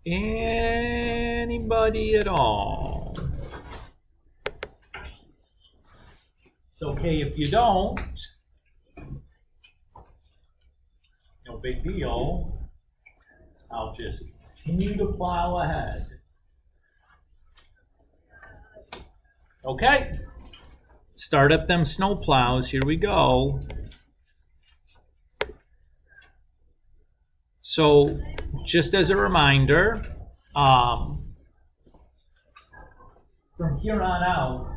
Anybody at all? It's okay if you don't. No big deal. I'll just continue to plow ahead. Okay. Start up them snow plows. Here we go. So, just as a reminder, from here on out,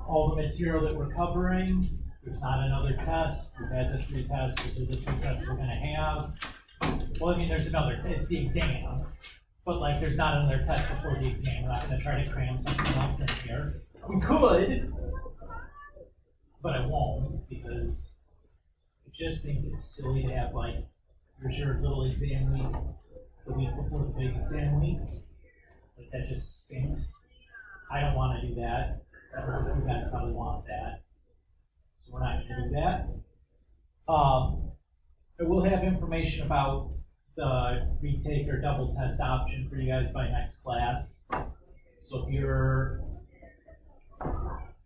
all the material that we're covering, there's not another test. We've had the 3 tests. These are the 2 tests we're going to have. Well, I mean, there's another. It's the exam. But, like, there's not another test before the exam. We're not going to try to cram something else in here. We could, but I won't, because I just think it's silly to have, like, here's your little exam week, the week before the big exam week. Like, that just stinks. I don't want to do that. I don't know if you guys probably want that. So we're not going to do that. I will have information about the retake or double test option for you guys by next class. So if you're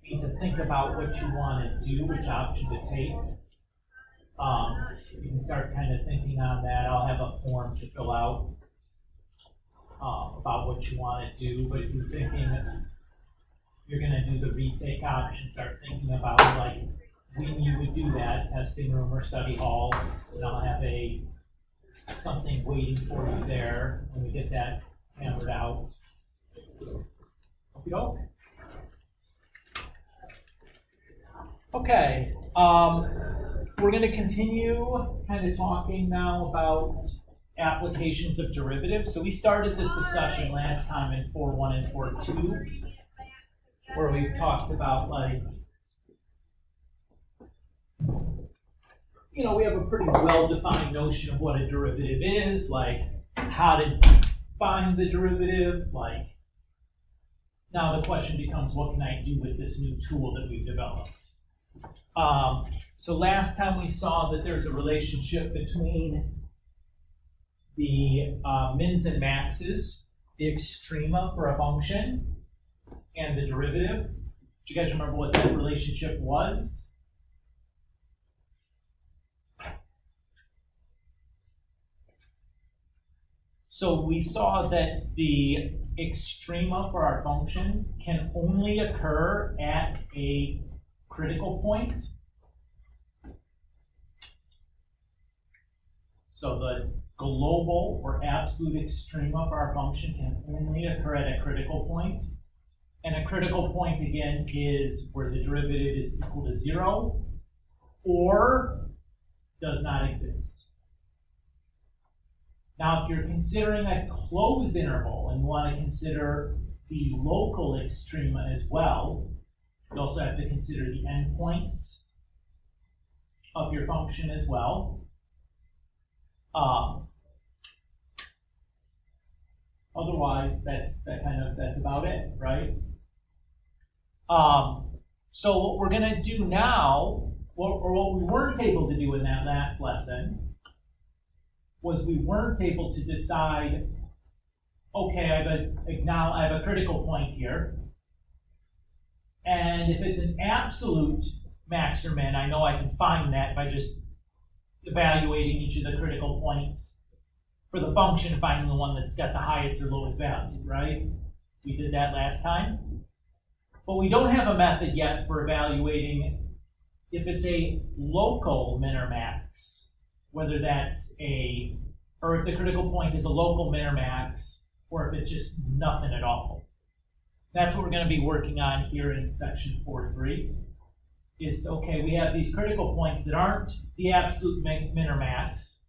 need to think about what you want to do, which option to take, you can start kind of thinking on that. I'll have a form to fill out about what you want to do. But if you're thinking you're going to do the retake option, start thinking about like when you would do that, testing room or study hall, and I'll have something waiting for you there when we get that hammered out. Okey-doke. Okay, we're going to continue kind of talking now about applications of derivatives. So we started this discussion last time in 4.1 and 4.2, where we've talked about, like, you know, we have a pretty well-defined notion of what a derivative is, like how to find the derivative, like, now the question becomes, what can I do with this new tool that we've developed? So last time we saw that there's a relationship between the mins and maxes, the extrema for a function, and the derivative. Do you guys remember what that relationship was? So we saw that the extrema for our function can only occur at a critical point. So the global or absolute extrema for our function can only occur at a critical point. And a critical point, again, is where the derivative is equal to 0 or does not exist. Now, if you're considering a closed interval and you want to consider the local extrema as well, you also have to consider the endpoints of your function as well. Otherwise, that's about it, right? So what we're going to do now, or what we weren't able to do in that last lesson, was we weren't able to decide, okay, I have a critical point here, and if it's an absolute max or min, I know I can find that by just evaluating each of the critical points for the function and finding the one that's got the highest or lowest value, right? We did that last time. But we don't have a method yet for evaluating if it's a local min or max, whether that's or if the critical point is a local min or max, or if it's just nothing at all. That's what we're going to be working on here in section 4.3. Is, okay, we have these critical points that aren't the absolute min or max.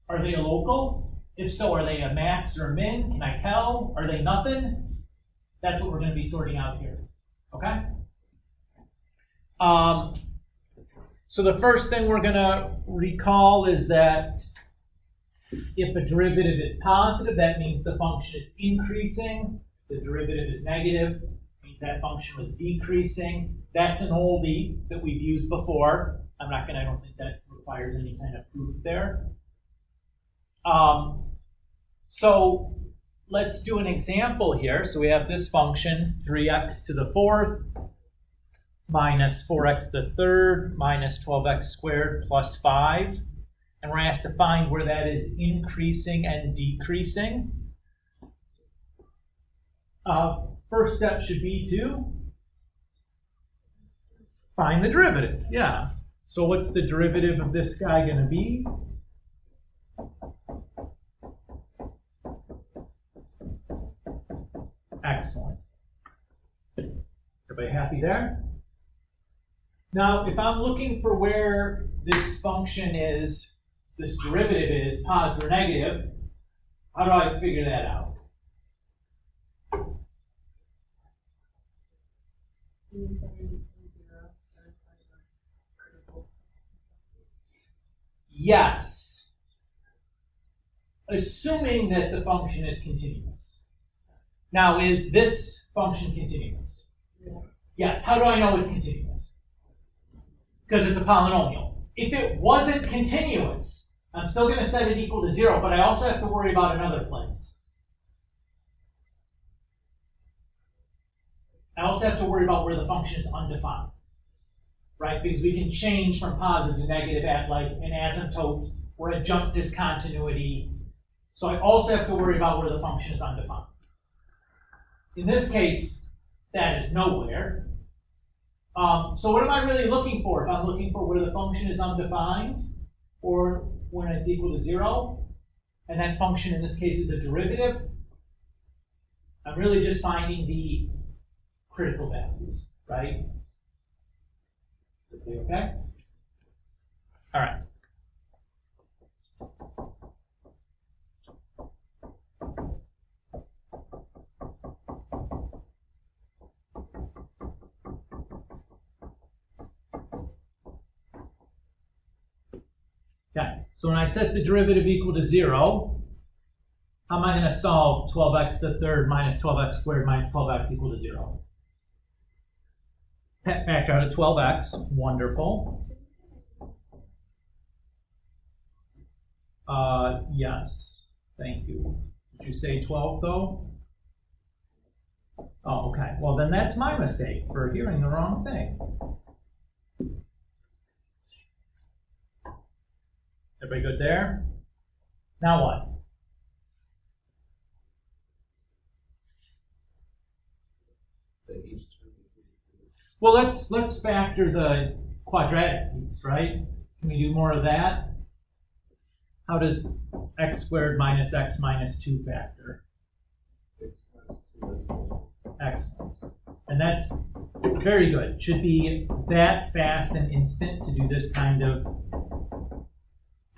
Are they a local? If so, are they a max or a min? Can I tell? Are they nothing? That's what we're going to be sorting out here. Okay? So the first thing we're going to recall is that if a derivative is positive, that means the function is increasing. The derivative is negative, means that function was decreasing. That's an oldie that we've used before. I don't think that requires any kind of proof there. So let's do an example here. So we have this function, 3x to the fourth minus 4x to the third minus 12x squared plus 5. And we're asked to find where that is increasing and decreasing. First step should be to find the derivative. Yeah. So what's the derivative of this guy going to be? Excellent. Everybody happy there? Now, if I'm looking for where this function is, this derivative is positive or negative, how do I figure that out? Yes. Assuming that the function is continuous. Now, is this function continuous? Yeah. Yes. How do I know it's continuous? Because it's a polynomial. If it wasn't continuous, I'm still going to set it equal to 0, but I also have to worry about another place. I also have to worry about where the function is undefined, right? Because we can change from positive to negative at like an asymptote or a jump discontinuity. So I also have to worry about where the function is undefined. In this case, that is nowhere. So what am I really looking for? If I'm looking for where the function is undefined or when it's equal to 0, and that function in this case is a derivative, I'm really just finding the critical values, right? Okay? All right. Okay, so when I set the derivative equal to 0, how am I going to solve 12x to the third minus 12x squared minus 12x equal to 0? Factor out of 12x, wonderful. Yes, thank you. Did you say 12 though? Oh, okay. Well, then that's my mistake for hearing the wrong thing. Everybody good there? Now what? Well, let's factor the quadratic piece, right? Can we do more of that? How does x squared minus x minus 2 factor? X minus 2. Excellent. And that's very good. Should be that fast and instant to do this kind of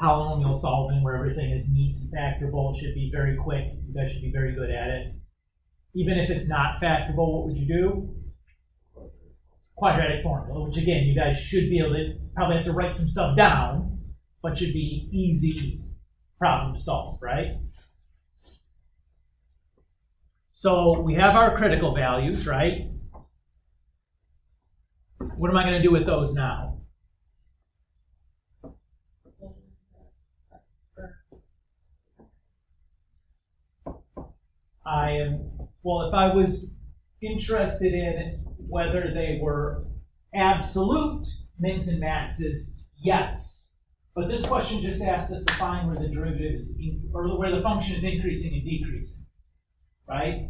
polynomial solving where everything is neat and factorable. Should be very quick. You guys should be very good at it. Even if it's not factorable, what would you do? Quadratic formula, which again, you guys should be able to probably have to write some stuff down, but should be easy problem to solve, right? So we have our critical values, right? What am I going to do with those now? Well, if I was interested in whether they were absolute mins and maxes, yes. But this question just asked us to find where the derivative is, or where the function is increasing and decreasing, right?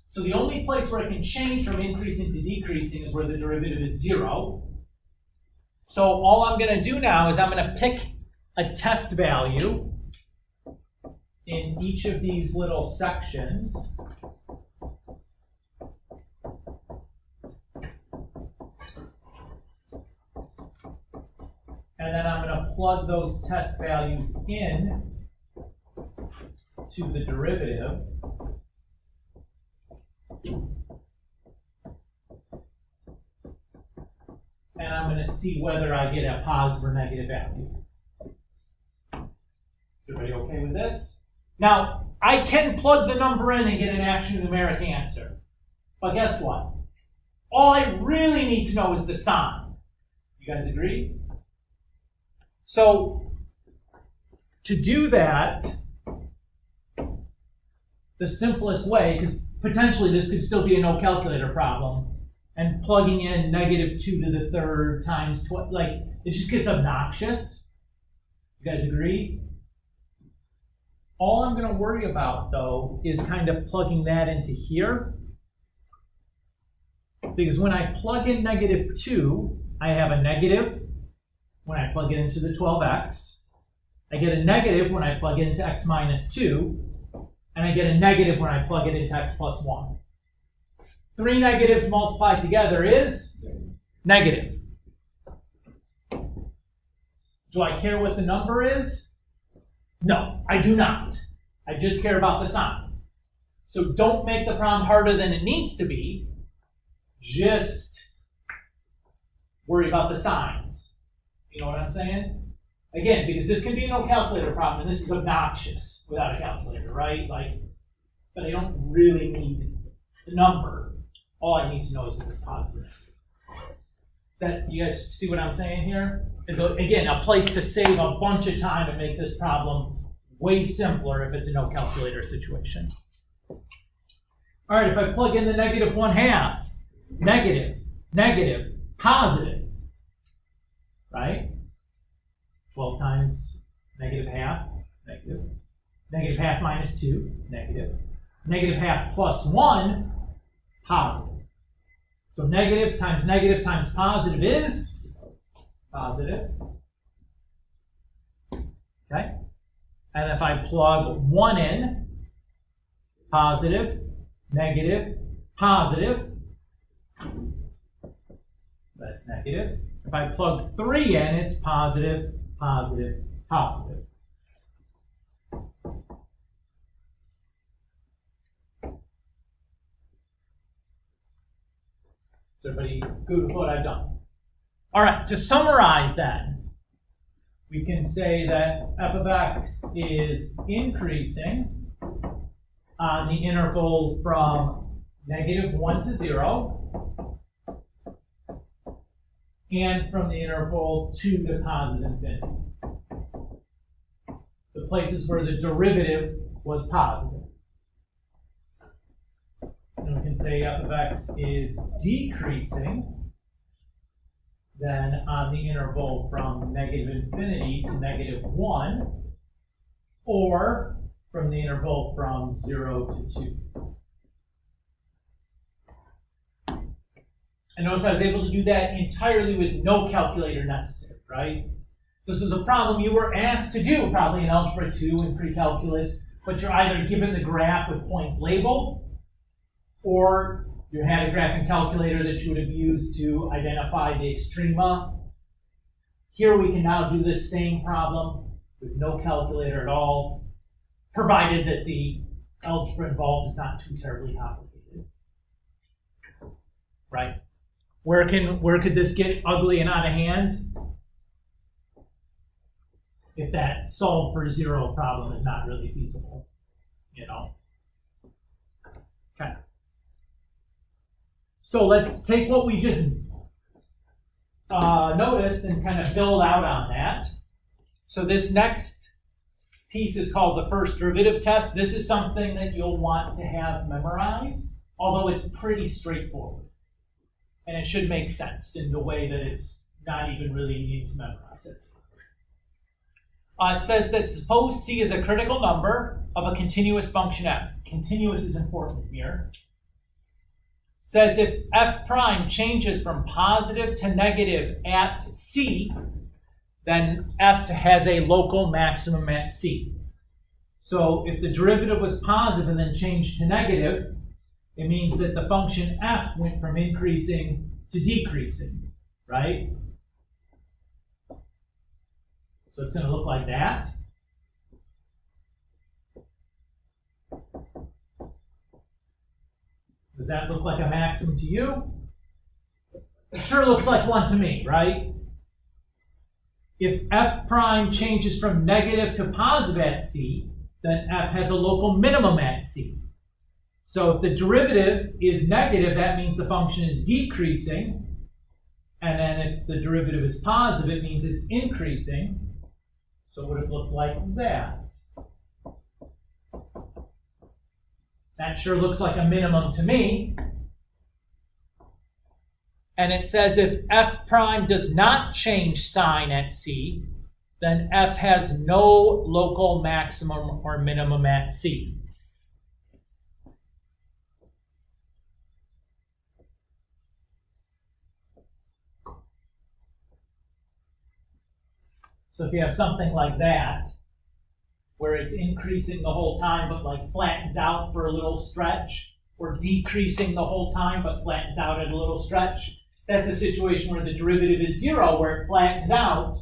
So the only place where it can change from increasing to decreasing is where the derivative is 0. So all I'm going to do now is I'm going to pick a test value in each of these little sections. And then I'm going to plug those test values in to the derivative. And I'm going to see whether I get a positive or negative value. Is everybody okay with this? Now, I can plug the number in and get an actual numeric answer. But guess what? All I really need to know is the sign. You guys agree? So, to do that, the simplest way, because potentially this could still be a no calculator problem, and plugging in -2 to the third times, like, it just gets obnoxious. You guys agree? All I'm going to worry about, though, is kind of plugging that into here. Because when I plug in -2, I have a negative when I plug it into the 12x. I get a negative when I plug it into x minus 2. And I get a negative when I plug it into x plus 1. 3 negatives multiplied together is negative. Do I care what the number is? No, I do not. I just care about the sign. So don't make the problem harder than it needs to be. Just worry about the signs. You know what I'm saying? Again, because this can be a no calculator problem, and this is obnoxious without a calculator, right? Like, but I don't really need the number. All I need to know is if it's positive. Is that, you guys see what I'm saying here? Again, a place to save a bunch of time and make this problem way simpler if it's a no calculator situation. All right, if I plug in the -1/2, negative, negative, positive, right? 12 times -1/2, negative. -1/2 minus 2, negative. -1/2 plus 1, positive. So negative times positive is positive. Okay? And if I plug 1 in, positive, negative, positive, that's negative. If I plug 3 in, it's positive, positive, positive. Is everybody good with what I've done? All right, to summarize then, we can say that f of x is increasing on the interval from -1 to 0 and from the interval 2 to positive infinity. The places where the derivative was positive. And we can say f of x is decreasing then on the interval from -infinity to -1, or from the interval from 0 to 2. And notice I was able to do that entirely with no calculator necessary, right? This is a problem you were asked to do probably in Algebra 2 and pre-calculus, but you're either given the graph with points labeled, or you had a graphing calculator that you would have used to identify the extrema. Here we can now do this same problem with no calculator at all, provided that the algebra involved is not too terribly complicated. Right? Where could this get ugly and out of hand? If that solve for 0 problem is not really feasible, you know? Okay. So let's take what we just noticed and kind of build out on that. So this next piece is called the first derivative test. This is something that you'll want to have memorized, although it's pretty straightforward. And it should make sense in the way that it's not even really needing to memorize it. It says that suppose C is a critical number of a continuous function f. Continuous is important here. Says if f prime changes from positive to negative at C, then f has a local maximum at C. So if the derivative was positive and then changed to negative, it means that the function f went from increasing to decreasing, right? So it's going to look like that. Does that look like a maximum to you? It sure looks like one to me, right? If f prime changes from negative to positive at C, then f has a local minimum at C. So if the derivative is negative, that means the function is decreasing. And then if the derivative is positive, it means it's increasing. So it would have looked like that. That sure looks like a minimum to me. And it says if f prime does not change sign at C, then f has no local maximum or minimum at C. So if you have something like that, where it's increasing the whole time but like flattens out for a little stretch, or decreasing the whole time but flattens out at a little stretch, that's a situation where the derivative is 0, where it flattens out,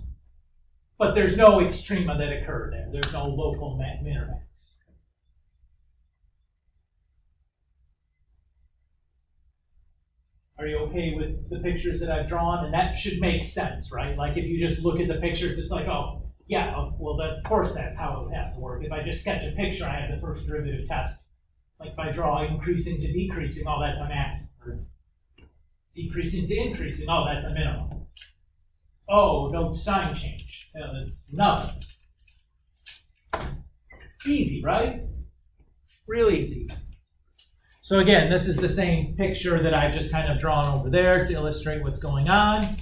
but there's no extrema that occur there. There's no local min or max. Are you okay with the pictures that I've drawn? And that should make sense, right? Like if you just look at the pictures, it's like, oh, yeah, well, of course that's how it would have to work. If I just sketch a picture, I have the first derivative test. Like if I draw increasing to decreasing, oh, that's a maximum. Or decreasing to increasing, oh, that's a minimum. Oh, no sign change. That's nothing. Easy, right? Real easy. So again, this is the same picture that I've just kind of drawn over there to illustrate what's going on.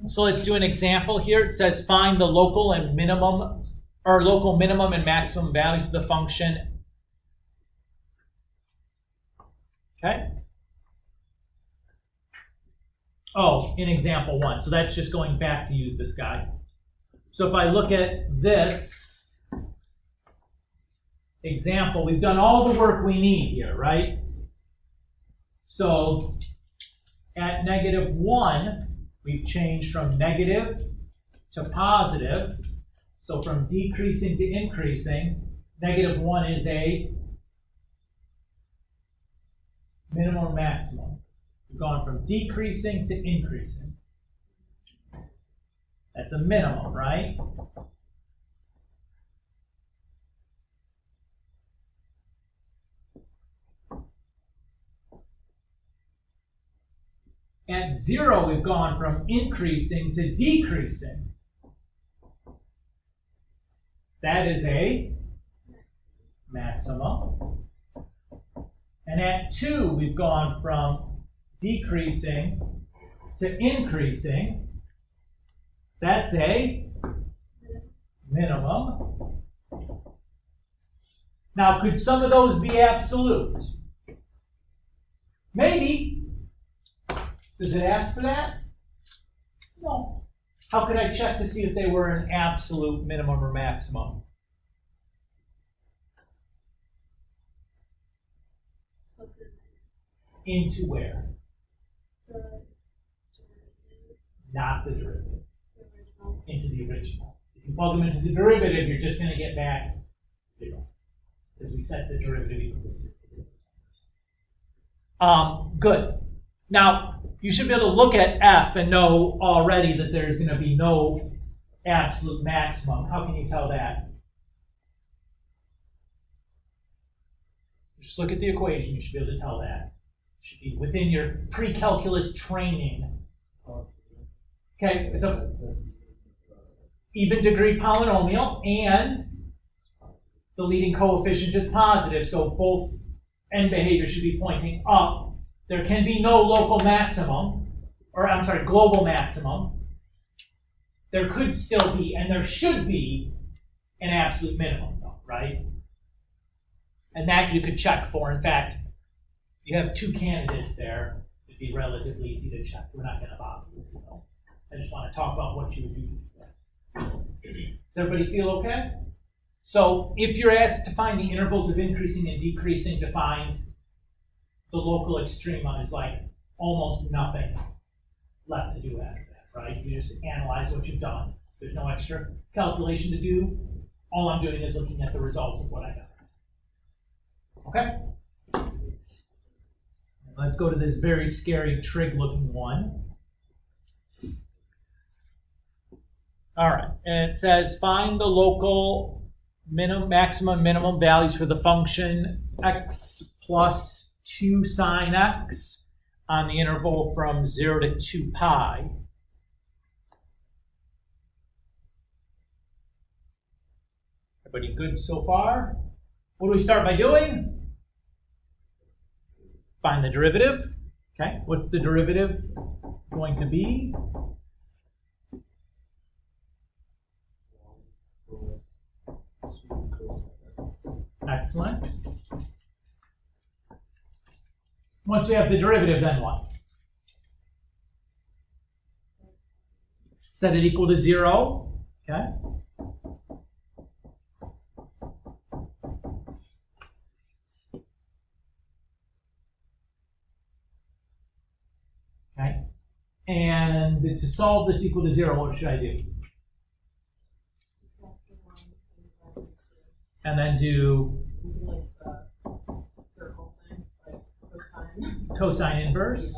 So let's do an example here. It says find the local and minimum, or local minimum and maximum values of the function. Okay. Oh, in example 1. So that's just going back to use this guy. So if I look at this example, we've done all the work we need here, right? So at -1, we've changed from negative to positive. So from decreasing to increasing, -1 is a minimum or maximum. We've gone from decreasing to increasing. That's a minimum, right? At 0, we've gone from increasing to decreasing. That is a maximum. And at 2, we've gone from decreasing to increasing. That's a minimum. Now, could some of those be absolute? Maybe. Does it ask for that? No. How could I check to see if they were an absolute minimum or maximum? Into where? Not the derivative. Into the original. If you plug them into the derivative, you're just going to get back 0. Because we set the derivative equal to 0. Good. Now, you should be able to look at f and know already that there's going to be no absolute maximum. How can you tell that? Just look at the equation. You should be able to tell that. It should be within your pre-calculus training. Okay, it's a even degree polynomial, and the leading coefficient is positive, so both end behaviors should be pointing up. There can be no local maximum, or I'm sorry, global maximum. There could still be, and there should be, an absolute minimum, though, right? And that you could check for. In fact, you have 2 candidates there. It'd be relatively easy to check. We're not going to bother you, though. I just want to talk about what you would do with that. Does everybody feel okay? So if you're asked to find the intervals of increasing and decreasing to find the local extrema, is like almost nothing left to do after that, right? You just analyze what you've done. There's no extra calculation to do. All I'm doing is looking at the results of what I got. Okay? Let's go to this very scary trig-looking one. All right, and it says find the local maximum, minimum values for the function x plus 2 sine x on the interval from 0 to 2 pi. Everybody good so far? What do we start by doing? Find the derivative. Okay, what's the derivative going to be? Excellent. Once we have the derivative, then what? Set it equal to 0. Okay. Okay. And to solve this equal to 0, what should I do? And then do like the circle thing, like cosine. Cosine inverse.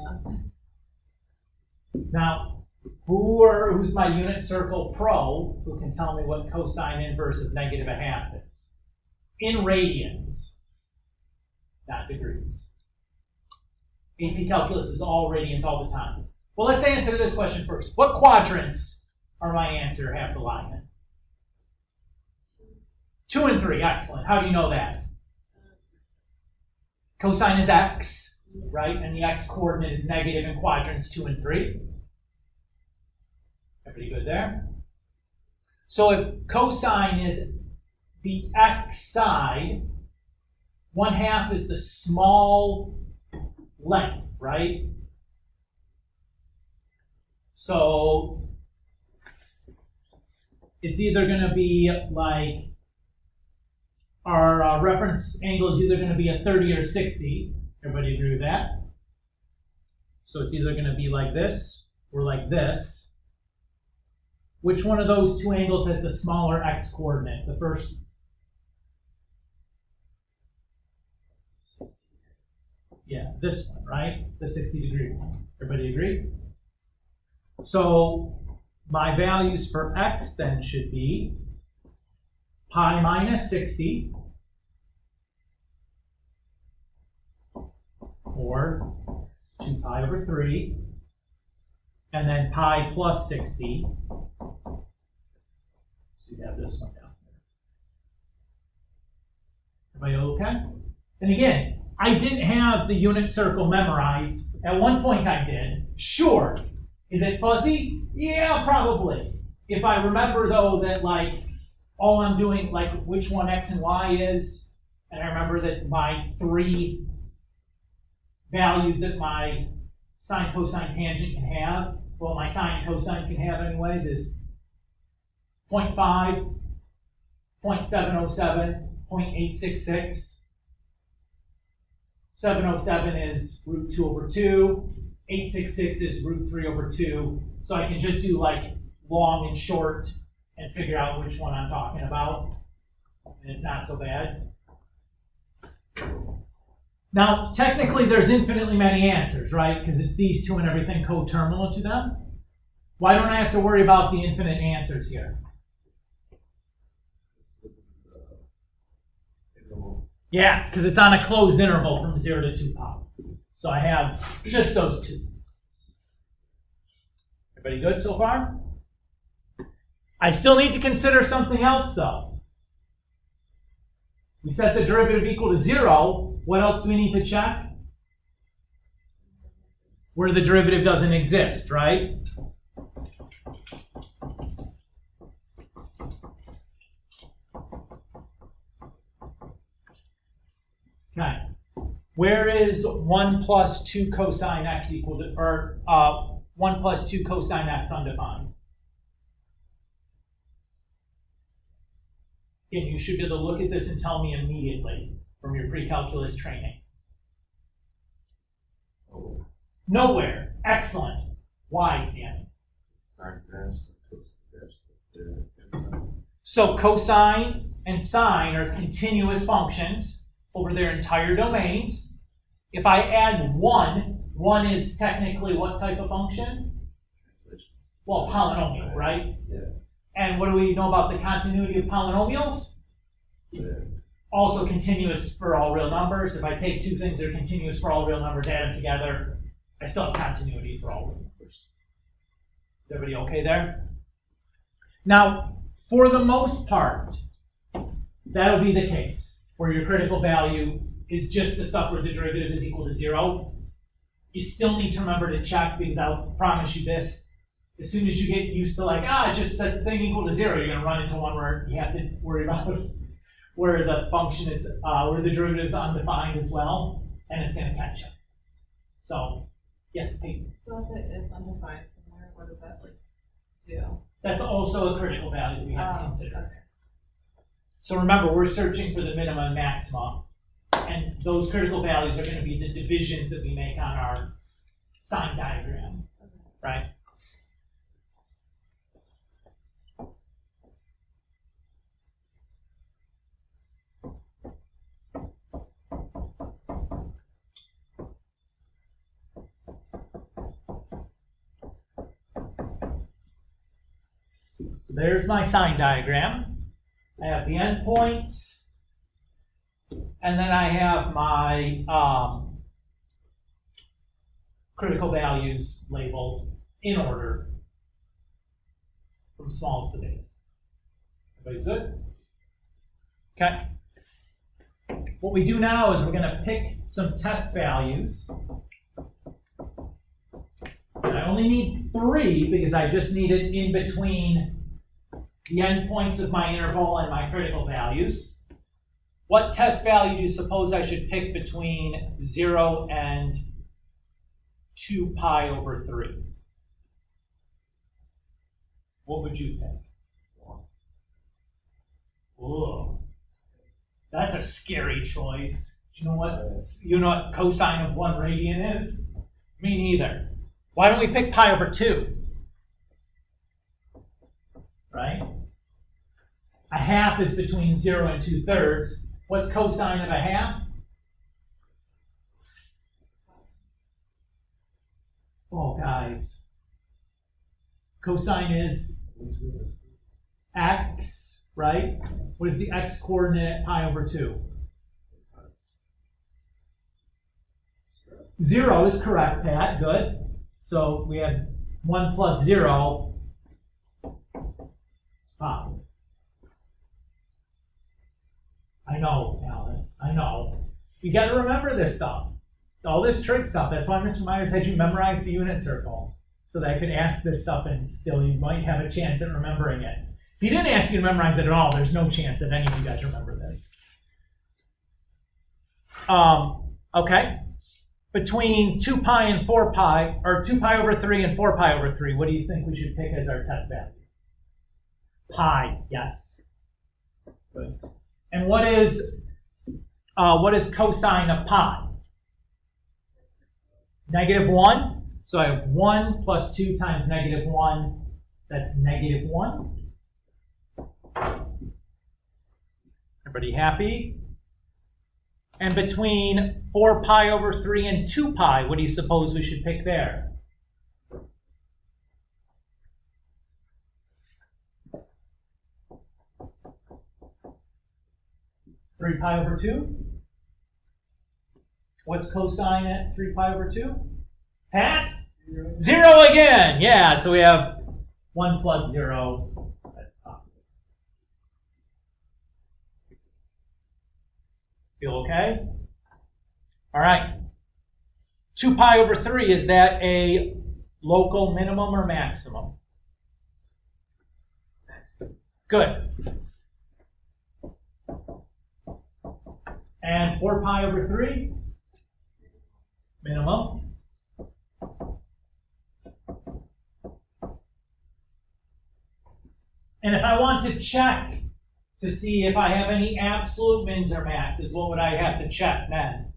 Now, who's my unit circle pro who can tell me what cosine inverse of -1/2 is? In radians, not degrees. AP calculus is all radians all the time. Well, let's answer this question first. What quadrants are my answer have to lie in? 2 and 3, excellent. How do you know that? Cosine is x, right? And the x coordinate is negative in quadrants 2 and 3. Everybody good there? So if cosine is the x side, 1/2 is the small length, right? So it's either going to be like, our reference angle is either going to be a 30 or 60. Everybody agree with that? So it's either going to be like this or like this. Which one of those two angles has the smaller x coordinate? The first? Yeah, this one, right? The 60-degree one. Everybody agree? So my values for x then should be pi minus 60 or 2 pi over 3, and then pi plus 60. So you have this one down there. Everybody okay? And again, I didn't have the unit circle memorized. At one point I did. Sure. Is it fuzzy? Yeah, probably. If I remember though that like all I'm doing, like which one x and y is, and I remember that my 3 values that my sine, cosine, tangent can have, well, my sine and cosine can have anyways, is 0.5, 0.707, 0.866. 707 is root 2 over 2. 866 is root 3 over 2. So I can just do like long and short and figure out which one I'm talking about. And it's not so bad. Now, technically, there's infinitely many answers, right? Because it's these two and everything coterminal to them. Why don't I have to worry about the infinite answers here? Yeah, because it's on a closed interval from 0 to 2 pi. So I have just those two. Everybody good so far? I still need to consider something else, though. We set the derivative equal to 0. What else do we need to check? Where the derivative doesn't exist, right? Okay. Where is 1 plus 2 cosine x equal to, or 1 plus 2 cosine x undefined? Again, you should be able to look at this and tell me immediately from your pre-calculus training. Nowhere. Excellent. Why, Sammy? So cosine and sine are continuous functions over their entire domains. If I add 1 is technically what type of function? Well, polynomial, right? Yeah. And what do we know about the continuity of polynomials? Yeah. Also continuous for all real numbers. If I take two things that are continuous for all real numbers, add them together, I still have continuity for all real numbers. Is everybody okay there? Now, for the most part, that'll be the case where your critical value is just the stuff where the derivative is equal to 0. You still need to remember to check, because I'll promise you this. As soon as you get used to it's just set the thing equal to 0, you're going to run into one where you have to worry about where the function is, where the derivative is undefined as well, and it's going to catch you. So, yes, Pete? So if it is undefined somewhere, what does that do? That's also a critical value that we have to consider. Okay. So remember, we're searching for the minimum and maximum, and those critical values are going to be the divisions that we make on our sign diagram, right? So there's my sign diagram. I have the endpoints, and then I have my critical values labeled in order from smallest to biggest. Everybody's good? Okay. What we do now is we're going to pick some test values. And I only need 3 because I just need it in between the endpoints of my interval and my critical values. What test value do you suppose I should pick between 0 and 2 pi over 3? What would you pick? Whoa. That's a scary choice. Do you know what cosine of 1 radian is? Me neither. Why don't we pick pi over 2? Right? A half is between 0 and 2/3. What's cosine of a half? Oh, guys. Cosine is x, right? What is the x coordinate at pi over 2? 0 is correct, Pat. Good. So we have 1 plus 0 is positive. I know, Alice. I know. You got to remember this stuff. All this trig stuff. That's why Mr. Myers had you memorize the unit circle, so that I could ask this stuff and still you might have a chance at remembering it. If he didn't ask you to memorize it at all, there's no chance that any of you guys remember this. Okay. Between 2 pi and 4 pi, or 2 pi over 3 and 4 pi over 3, what do you think we should pick as our test value? Pi, yes. Good. And what is cosine of pi? -1. So I have 1 plus 2 times -1. That's -1. Everybody happy? And between 4 pi over 3 and 2 pi, what do you suppose we should pick there? Three pi over 2? What's cosine at 3 pi over 2? Pat? 0 again! Yeah, so we have 1 plus 0. That's positive. Feel okay? All right. 2 pi over 3, is that a local minimum or maximum? Good. And 4 pi over 3? Minimum. And if I want to check to see if I have any absolute mins or maxes, what would I have to check then?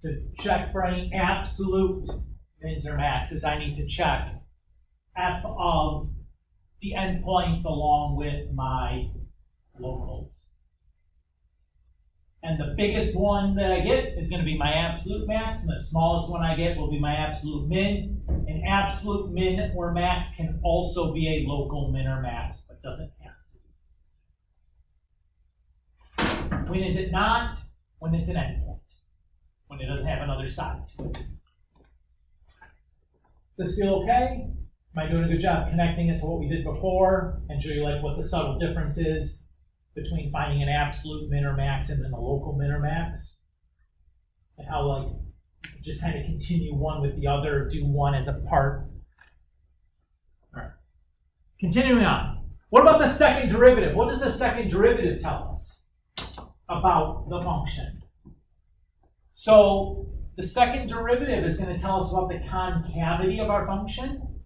To check for any absolute mins or maxes, I need to check f of the endpoints along with my locals. And the biggest one that I get is going to be my absolute max, and the smallest one I get will be my absolute min. An absolute min or max can also be a local min or max, but doesn't have to. When is it not? When it's an endpoint. When it doesn't have another side to it. Does this feel okay? Am I doing a good job connecting it to what we did before and show you like what the subtle difference is between finding an absolute min or max and then a local min or max? And how like just kind of continue one with the other, do one as a part. All right. Continuing on. What about the second derivative? What does the second derivative tell us about the function? So the second derivative is going to tell us about the concavity of our function.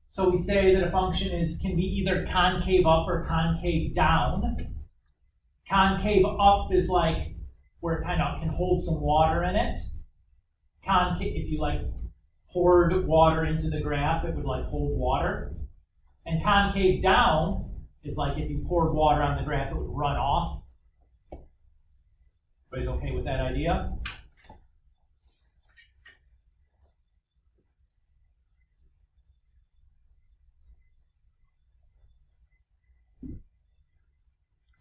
So we say that a function can be either concave up or concave down. Concave up is like where it kind of can hold some water in it. Concave, if you like poured water into the graph, it would like hold water. And concave down is like if you poured water on the graph, it would run off. Everybody's okay with that idea?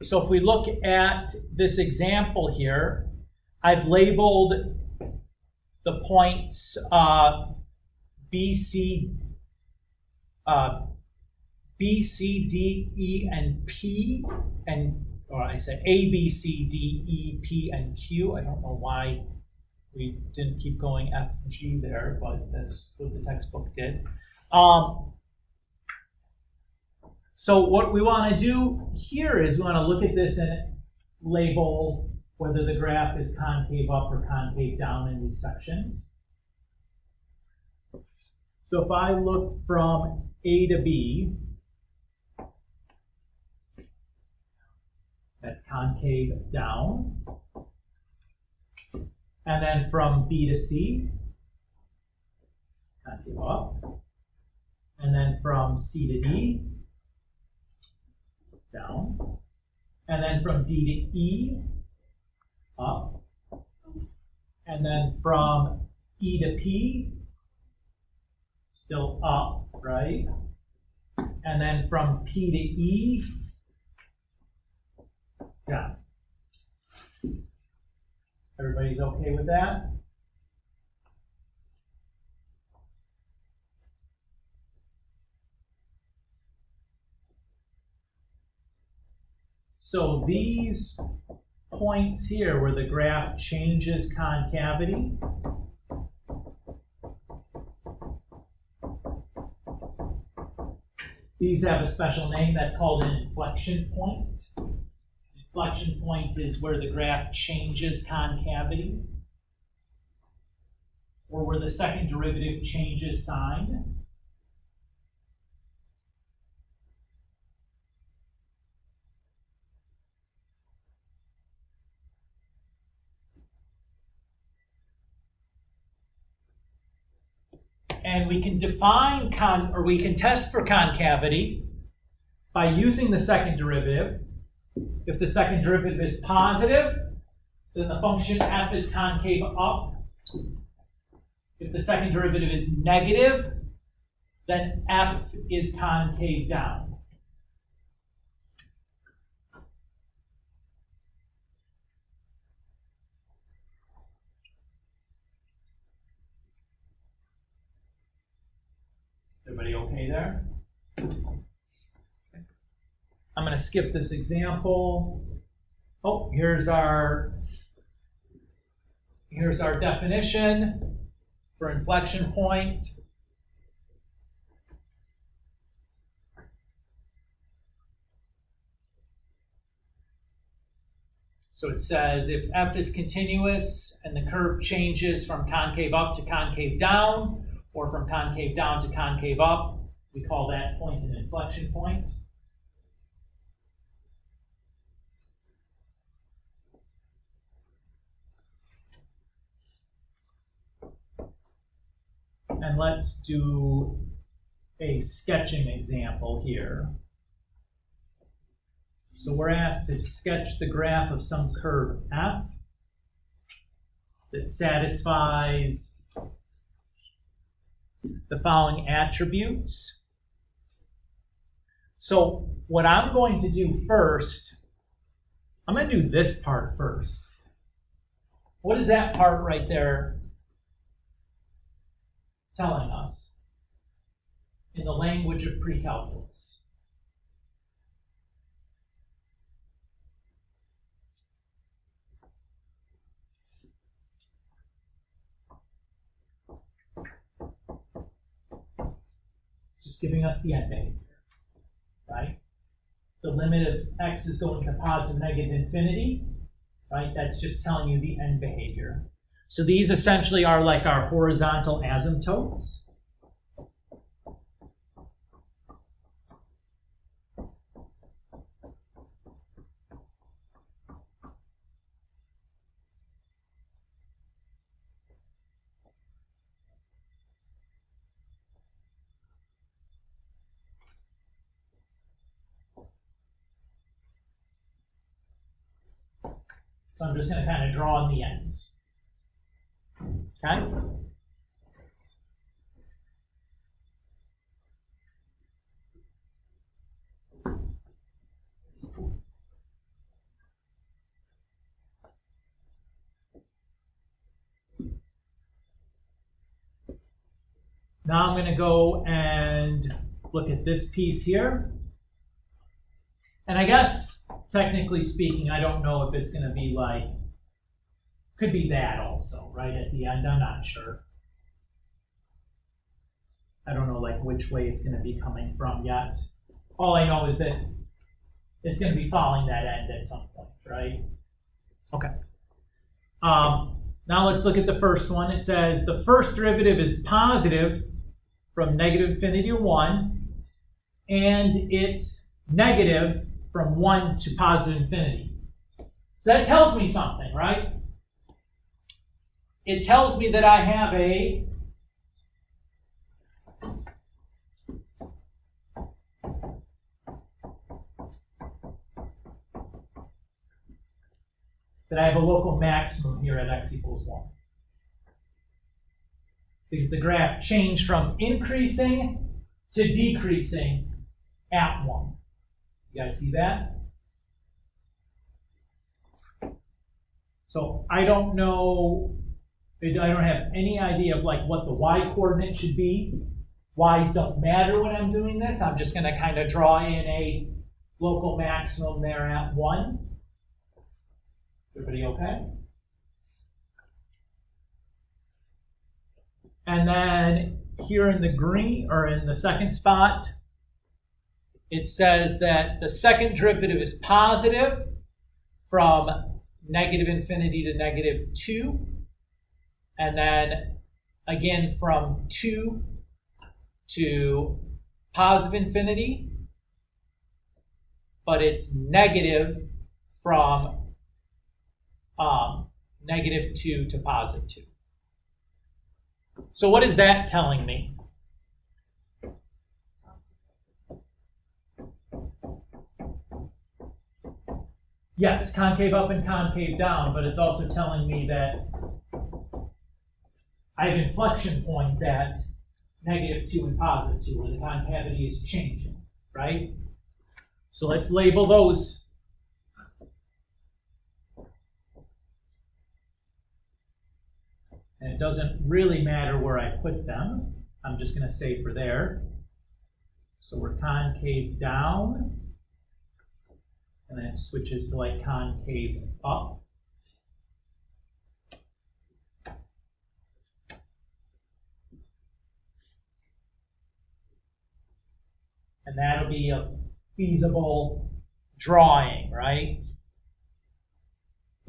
So if we look at this example here, I've labeled the points B, C, D, E, and P, or I say A, B, C, D, E, P, and Q. I don't know why we didn't keep going F, G there, but that's what the textbook did. So what we want to do here is we want to look at this and label whether the graph is concave up or concave down in these sections. So if I look from A to B, that's concave down. And then from B to C, concave up. And then from C to D, down, and then from D to E, up, and then from E to P, still up, right? And then from P to E, down. Everybody's okay with that? So these points here where the graph changes concavity, these have a special name that's called an inflection point. Inflection point is where the graph changes concavity, or where the second derivative changes sign. And we can define we can test for concavity by using the second derivative. If the second derivative is positive, then the function f is concave up. If the second derivative is negative, then f is concave down. Everybody okay there? I'm going to skip this example. Oh, here's our definition for inflection point. So it says if f is continuous and the curve changes from concave up to concave down, or from concave down to concave up, we call that point an inflection point. And let's do a sketching example here. So we're asked to sketch the graph of some curve f that satisfies the following attributes. So what I'm going to do first, I'm going to do this part first. What is that part right there telling us in the language of pre-calculus? Just giving us the end behavior, right? The limit of x is going to positive, negative, infinity, right? That's just telling you the end behavior. So these essentially are like our horizontal asymptotes. So I'm just going to kind of draw in the ends. Okay? Now I'm going to go and look at this piece here. And I guess, technically speaking, I don't know if it's going to be like, could be that also, right, at the end. I'm not sure. I don't know, like, which way it's going to be coming from yet. All I know is that it's going to be following that end at some point, right? Okay. Now let's look at the first one. It says the first derivative is positive from negative infinity to 1, and it's negative from 1 to positive infinity. So that tells me something, right? It tells me that I have a local maximum here at x equals 1. Because the graph changed from increasing to decreasing at 1. You guys see that? So I don't know, I don't have any idea of like what the y coordinate should be. Y's don't matter when I'm doing this. I'm just going to kind of draw in a local maximum there at 1. Everybody okay? And then here in the green, or in the second spot, it says that the second derivative is positive from negative infinity to negative 2. And then again from 2 to positive infinity. But it's negative from negative 2 to positive 2. So what is that telling me? Yes, concave up and concave down, but it's also telling me that I have inflection points at negative 2 and positive 2, where the concavity is changing, right? So let's label those. And it doesn't really matter where I put them. I'm just going to say for there. So we're concave down. And then it switches to like concave up. And that'll be a feasible drawing, right?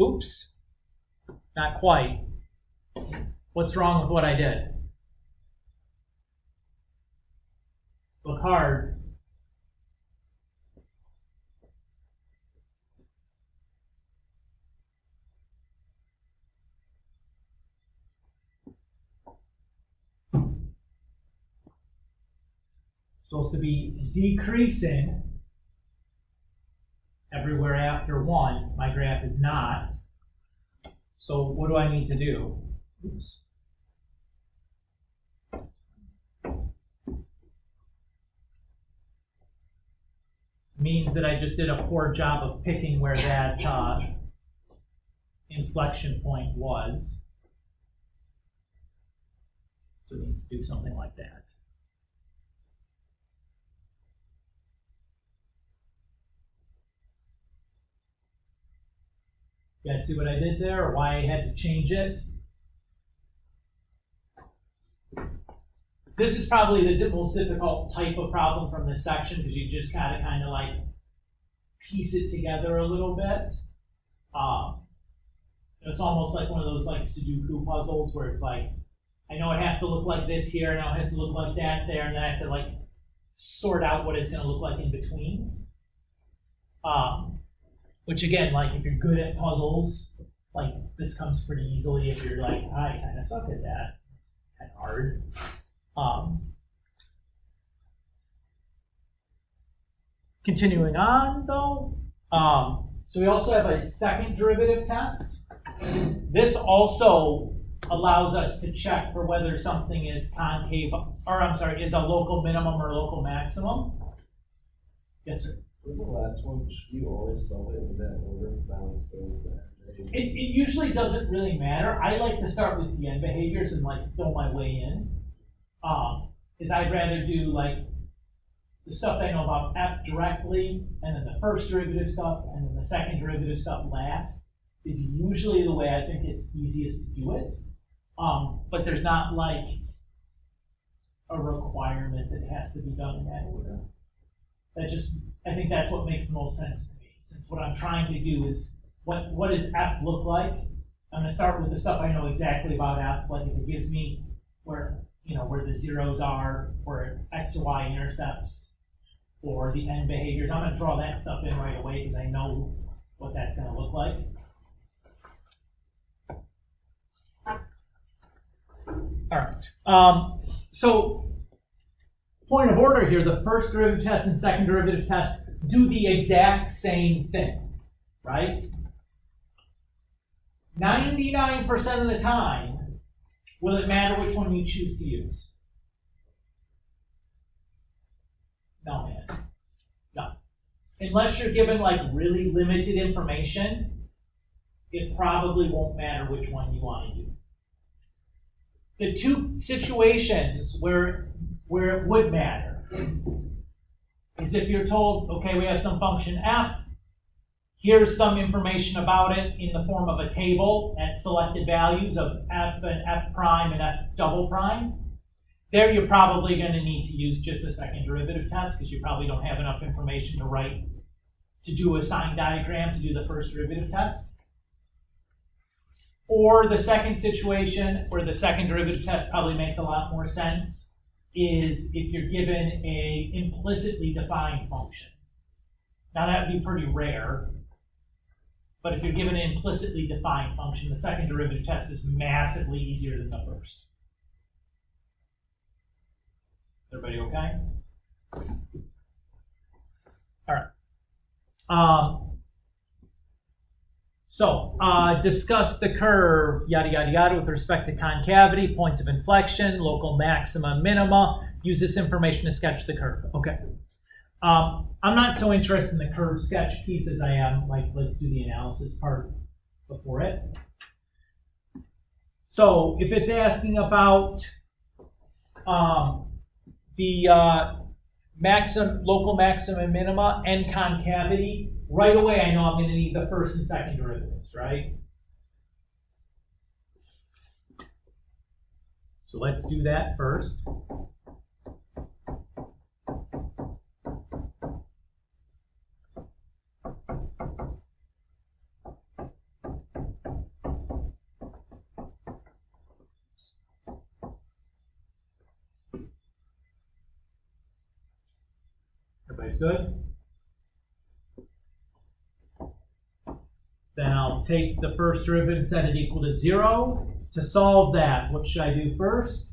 Oops, not quite. What's wrong with what I did? Look hard. Supposed to be decreasing Everywhere after 1, my graph is not. So what do I need to do? Oops. Means that I just did a poor job of picking where that inflection point was. So it needs to do something like that. You guys see what I did there, or why I had to change it? This is probably the most difficult type of problem from this section because you just gotta kind of like piece it together a little bit. It's almost like one of those like Sudoku puzzles where it's like, I know it has to look like this here, and it has to look like that there, and then I have to like sort out what it's gonna look like in between. Which again, like if you're good at puzzles, like this comes pretty easily. If you're like, I kind of suck at that, it's kind of hard. Continuing on though, so we also have a second derivative test. This also allows us to check for whether something is concave, or I'm sorry, is a local minimum or local maximum. Yes, sir. For the last one, you always solve it with that order balanced over that. It usually doesn't really matter. I like to start with the end behaviors and like fill my way in. Is I'd rather do like the stuff that I know about f directly, and then the first derivative stuff, and then the second derivative stuff last, is usually the way I think it's easiest to do it. But there's not like a requirement that it has to be done in that order. I think that's what makes the most sense to me. Since what I'm trying to do is, what does f look like? I'm gonna start with the stuff I know exactly about f, like if it gives me where the zeros are, or x or y intercepts, or the end behaviors. I'm gonna draw that stuff in right away because I know what that's gonna look like. All right, so point of order here, the first derivative test and second derivative test do the exact same thing, right? 99% of the time, will it matter which one you choose to use? No, man. No. Unless you're given like really limited information, it probably won't matter which one you want to use. The two situations where it would matter is if you're told, okay, we have some function f, here's some information about it in the form of a table at selected values of f and f prime and f double prime. There you're probably going to need to use just a second derivative test because you probably don't have enough information to do a sign diagram to do the first derivative test. Or the second situation where the second derivative test probably makes a lot more sense is if you're given a implicitly defined function. Now that would be pretty rare, but if you're given an implicitly defined function, the second derivative test is massively easier than the first. Everybody okay? All right. Discuss the curve, yada, yada, yada, with respect to concavity, points of inflection, local maxima, minima. Use this information to sketch the curve. Okay. I'm not so interested in the curve sketch piece as I am, like, let's do the analysis part before it. So if it's asking about the local maxima, minima, and concavity, right away I know I'm going to need the first and second derivatives, right? So let's do that first. Everybody's good? Then I'll take the first derivative and set it equal to 0. To solve that, what should I do first?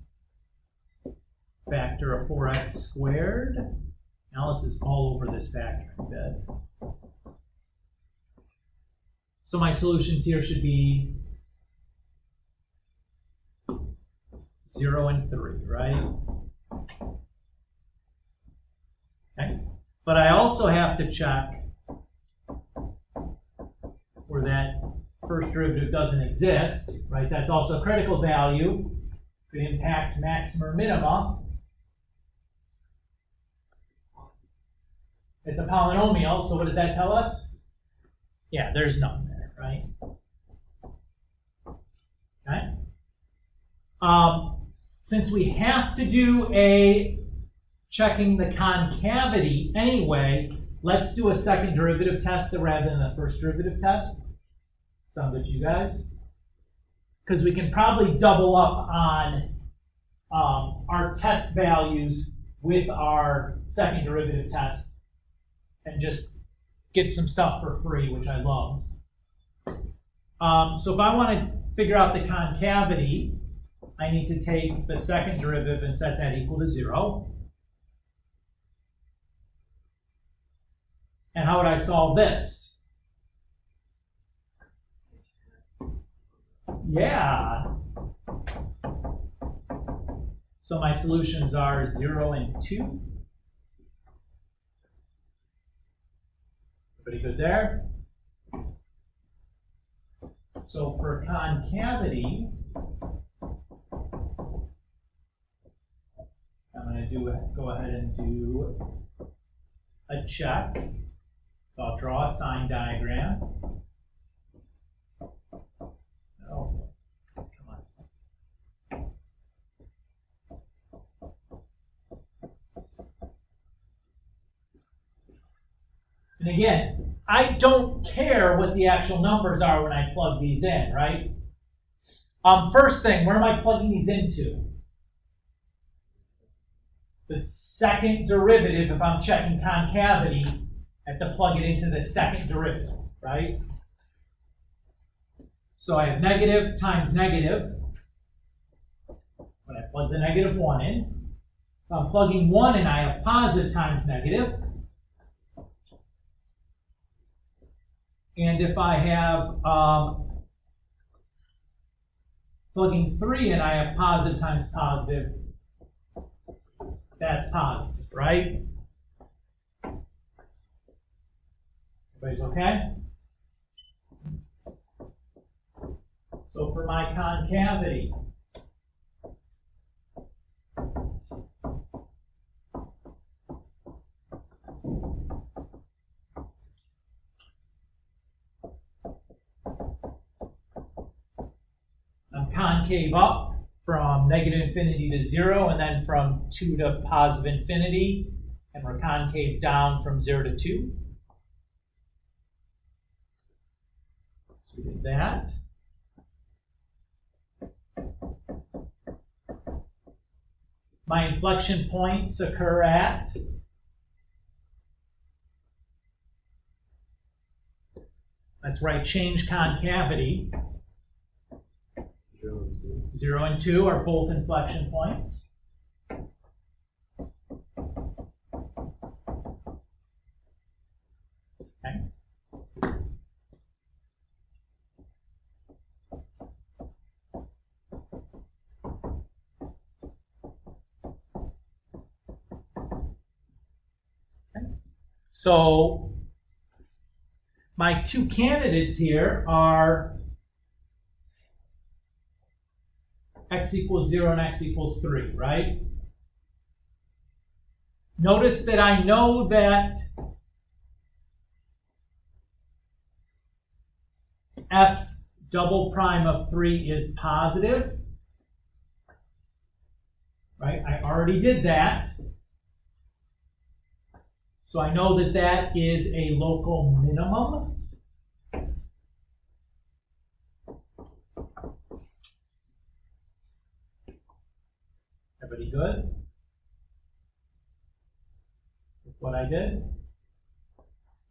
Factor of 4x squared. Now this is all over this factoring bit. So my solutions here should be 0 and 3, right? Okay. But I also have to check where that first derivative doesn't exist, right? That's also a critical value. Could impact maxima or minima. It's a polynomial, so what does that tell us? Yeah, there's none there, right? Okay. Since we have to do a checking the concavity anyway, let's do a second derivative test rather than a first derivative test. Sound good to you guys? Because we can probably double up on our test values with our second derivative test and just get some stuff for free, which I love. So if I want to figure out the concavity, I need to take the second derivative and set that equal to 0. And how would I solve this? Yeah. So my solutions are 0 and 2. Everybody good there? So for concavity, I'm going to go ahead and do a check. So I'll draw a sign diagram. Oh, come on. And again, I don't care what the actual numbers are when I plug these in, right? First thing, where am I plugging these into? The second derivative, if I'm checking concavity, I have to plug it into the second derivative, right? So I have negative times negative. When I plug the negative 1 in, if I'm plugging 1 in, I have positive times negative. And if I have plugging 3 in, I have positive times positive. That's positive, right? Everybody's okay? So for my concavity, I'm concave up from negative infinity to 0, and then from 2 to positive infinity, and we're concave down from 0 to 2. So we did that. My inflection points occur at that's where I change concavity. 0 and 2. 0 and 2 are both inflection points. Okay. So my two candidates here are x equals 0 and x equals 3, right? Notice that I know that f double prime of 3 is positive, right? I already did that. So I know that that is a local minimum. Everybody good with what I did?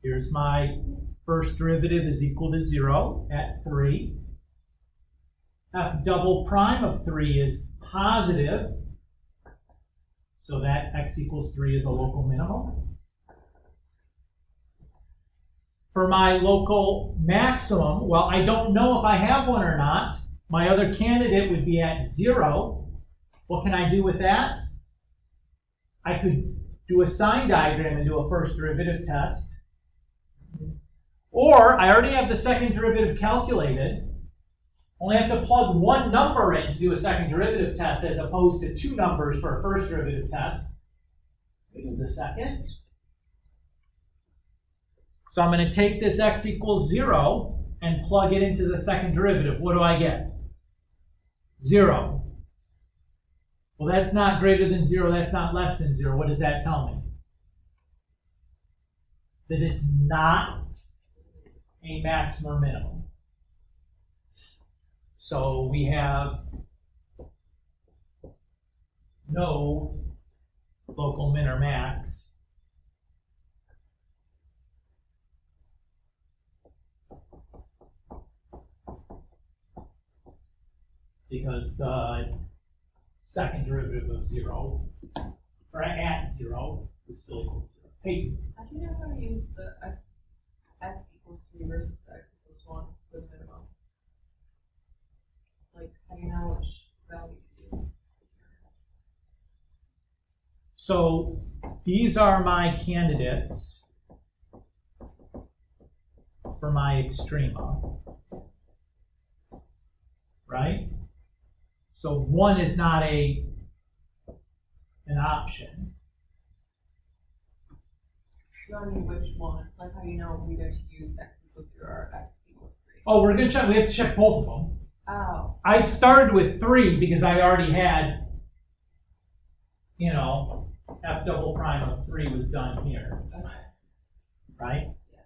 Here's my first derivative is equal to 0 at 3. F double prime of 3 is positive, so that x equals 3 is a local minimum. for my local maximum, well, I don't know if I have one or not. My other candidate would be at 0. What can I do with that? I could do a sign diagram and do a first derivative test. Or I already have the second derivative calculated. Only have to plug one number in to do a second derivative test as opposed to 2 numbers for a first derivative test. We do the second. So I'm going to take this x equals 0 and plug it into the second derivative. What do I get? 0. Well, that's not greater than 0. That's not less than 0. What does that tell me? That it's not a maximum or minimum. So we have no local min or max. Because the second derivative of 0, or at 0, is still equal to 0. Hey, How do you know how to use the x equals 3 versus the x equals 1 for the minimum? Like, how do you know which value to use? so these are my candidates for my extrema, right? So 1 is not an option. You don't know which one, like how you know either to use x equals 0 or x equals 3. Oh, we're going to check. We have to check both of them. Oh. I started with 3 because I already had, you know, f double prime of 3 was done here, right? Yeah.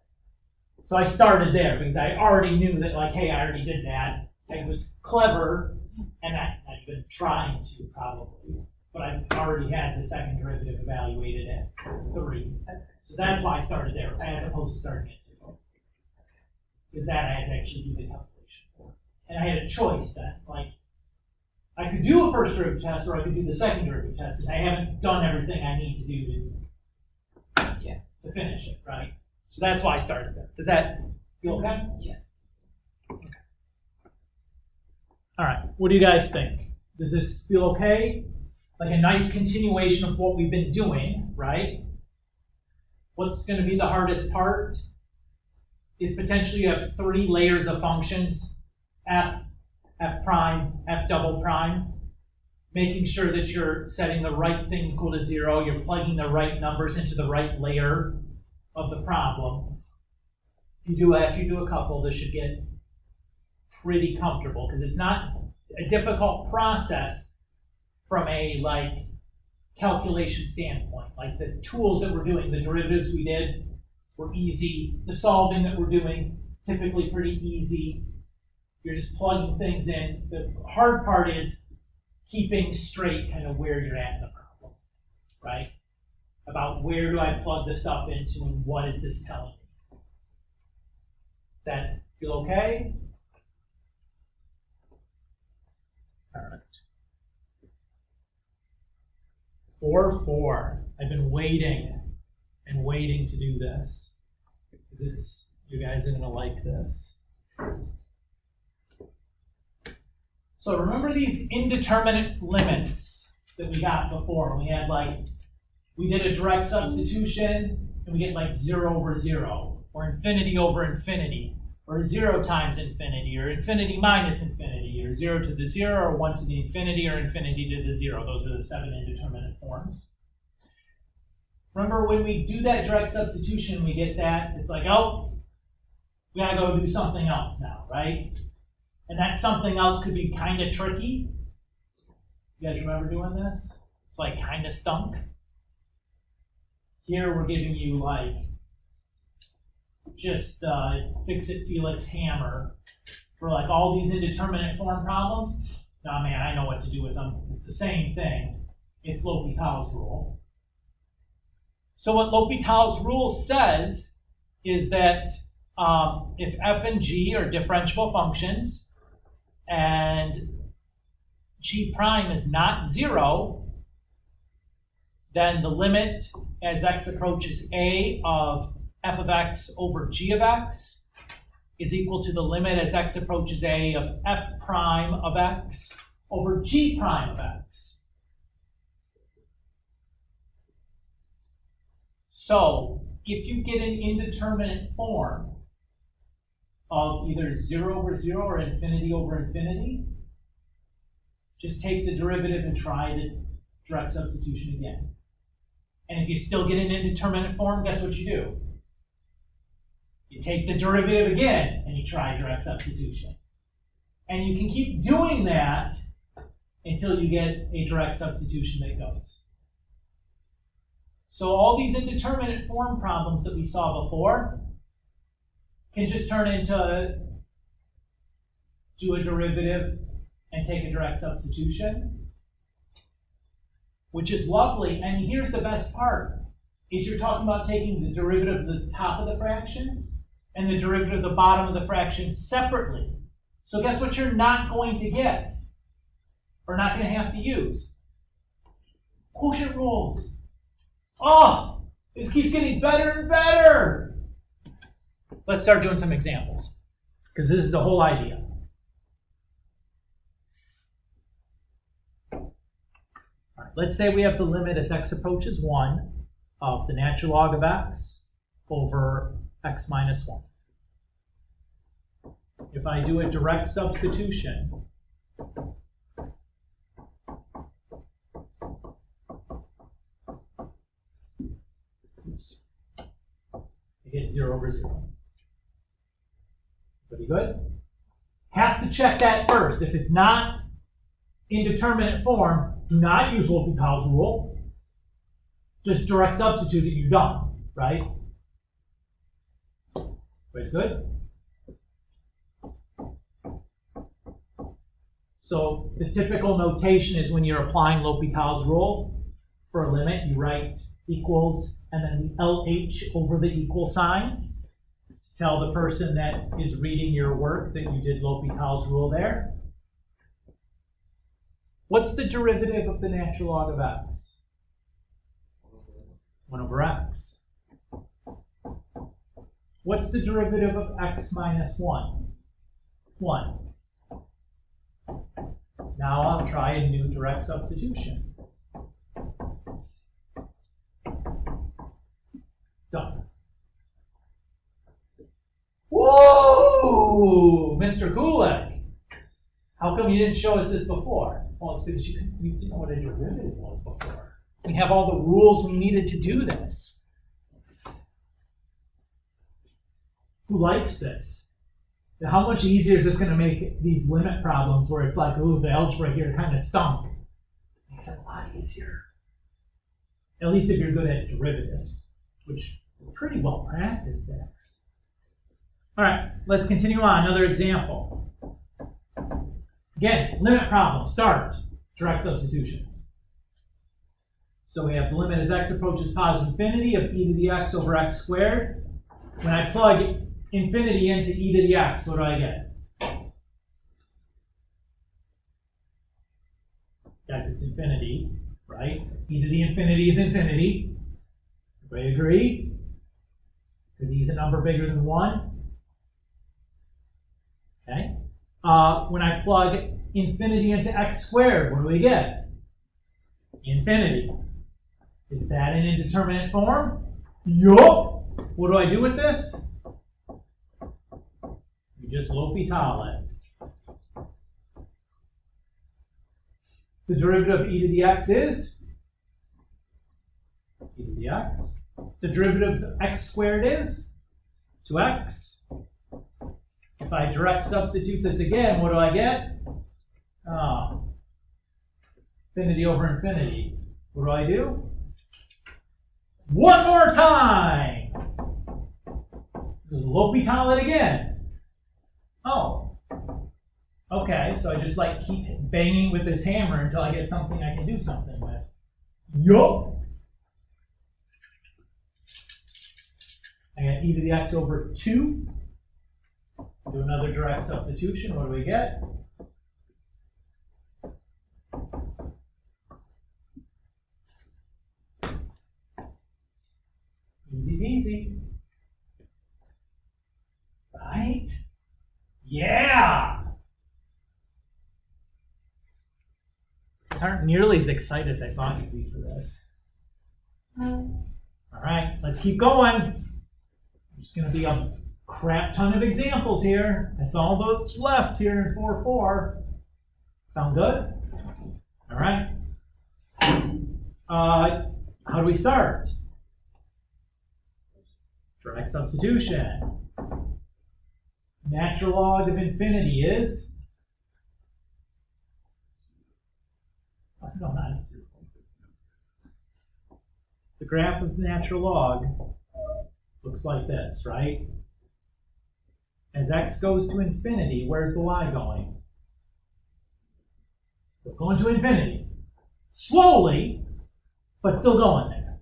So I started there because I already knew that, like, hey, I already did that. I was clever, and I've been trying to probably, but I already had the second derivative evaluated at 3. So that's why I started there, as opposed to starting at 0. Because that I had to actually do the calculation for. And I had a choice then, like, I could do a first derivative test or I could do the second derivative test because I haven't done everything I need to do to finish it, right? So that's why I started there. Does that feel okay? Yeah. Okay. All right, what do you guys think? Does this feel okay? Like a nice continuation of what we've been doing, right? What's going to be the hardest part is potentially you have 3 layers of functions, f, f prime, f double prime, making sure that you're setting the right thing equal to 0, you're plugging the right numbers into the right layer of the problem. If you do a couple, this should get pretty comfortable because it's not a difficult process from a like calculation standpoint. Like the tools that we're doing, the derivatives we did were easy. The solving that we're doing, typically pretty easy. You're just plugging things in. The hard part is keeping straight kind of where you're at in the problem, right? About where do I plug this stuff into and what is this telling me? Does that feel okay? All right. 4-4. I've been waiting and waiting to do this because you guys are going to like this. So remember these indeterminate limits that we got before. We had we did a direct substitution and we get like 0 over 0 or infinity over infinity or 0 times infinity or infinity minus infinity or 0 to the 0 or 1 to the infinity or infinity to the 0. Those are the 7 indeterminate forms. Remember when we do that direct substitution, we get that, it's like, oh, we gotta go do something else now, right? And that something else could be kind of tricky. You guys remember doing this? It's like kind of stunk. Here we're giving you like just fix-it Felix hammer for like all these indeterminate form problems. Nah, man, I know what to do with them. It's the same thing. It's L'Hopital's rule. So what L'Hopital's rule says is that if f and g are differentiable functions and g prime is not 0, then the limit as x approaches a of f of x over g of x is equal to the limit as x approaches a of f prime of x over g prime of x. So if you get an indeterminate form of either 0 over 0 or infinity over infinity, just take the derivative and try the direct substitution again. And if you still get an indeterminate form, guess what you do? You take the derivative again and you try direct substitution. And you can keep doing that until you get a direct substitution that goes. So all these indeterminate form problems that we saw before can just turn into do a derivative and take a direct substitution, which is lovely. And here's the best part, is you're talking about taking the derivative of the top of the fraction and the derivative of the bottom of the fraction separately. So guess what you're not going to get, or not going to have to use? Quotient rules. Oh, this keeps getting better and better. Let's start doing some examples, because this is the whole idea. All right, let's say we have the limit as x approaches 1 of the natural log of x over x minus 1. If I do a direct substitution, oops, I get 0 over 0. Pretty good? Have to check that first. If it's not indeterminate form, do not use L'Hopital's rule. Just direct substitute and you're done, right? Everybody's good? So the typical notation is when you're applying L'Hopital's rule for a limit, you write equals and then the LH over the equal sign to tell the person that is reading your work that you did L'Hopital's rule there. What's the derivative of the natural log of x? 1 over x. What's the derivative of x minus 1? 1. Now I'll try a new direct substitution. Done. Whoa! Mr. Kulak! How come you didn't show us this before? Well, it's because you didn't know what a derivative was before. We have all the rules we needed to do this. Who likes this? How much easier is this going to make these limit problems where it's like, ooh, the algebra here kind of stunk? It makes it a lot easier. At least if you're good at derivatives, which are pretty well practiced there. All right, let's continue on. Another example. Again, limit problem. Start. Direct substitution. So we have the limit as x approaches positive infinity of e to the x over x squared. When I plug infinity into e to the x, what do I get? Guys, it's infinity, right? E to the infinity is infinity. Everybody agree? Because e is a number bigger than 1. Okay. When I plug infinity into x squared, what do we get? Infinity. Is that an indeterminate form? Yup. What do I do with this? You just L'Hopital it. The derivative of e to the x is e to the x. The derivative of x squared is 2x. If I direct substitute this again, what do I get? Infinity over infinity. What do I do? One more time! Just L'Hopital it again. Oh. Okay, so I just like keep banging with this hammer until I get something I can do something with. Yup! I got e to the x over 2. Do another direct substitution. What do we get? Easy peasy. aren't nearly as excited as I thought you'd be for this. All right, let's keep going. There's going to be a crap ton of examples here. That's all that's left here in 4-4. Sound good? All right. How do we start? Direct substitution. Natural log of infinity is? No, not zero. The graph of the natural log looks like this, right? As x goes to infinity, where's the y going? Still going to infinity. Slowly, but still going there.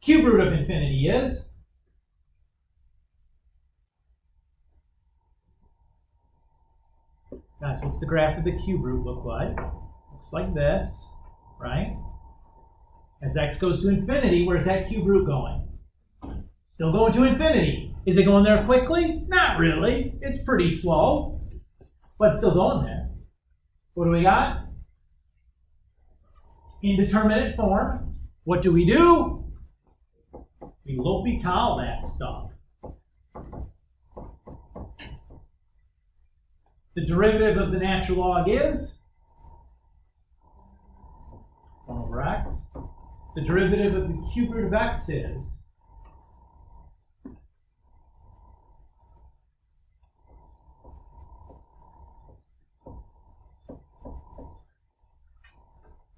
Cube root of infinity is? Guys, what's the graph of the cube root look like? Looks like this, right? As x goes to infinity, where's that cube root going? Still going to infinity. Is it going there quickly? Not really. It's pretty slow, but still going there. What do we got? Indeterminate form. What do? We L'Hopital that stuff. The derivative of the natural log is 1 over x. The derivative of the cube root of x is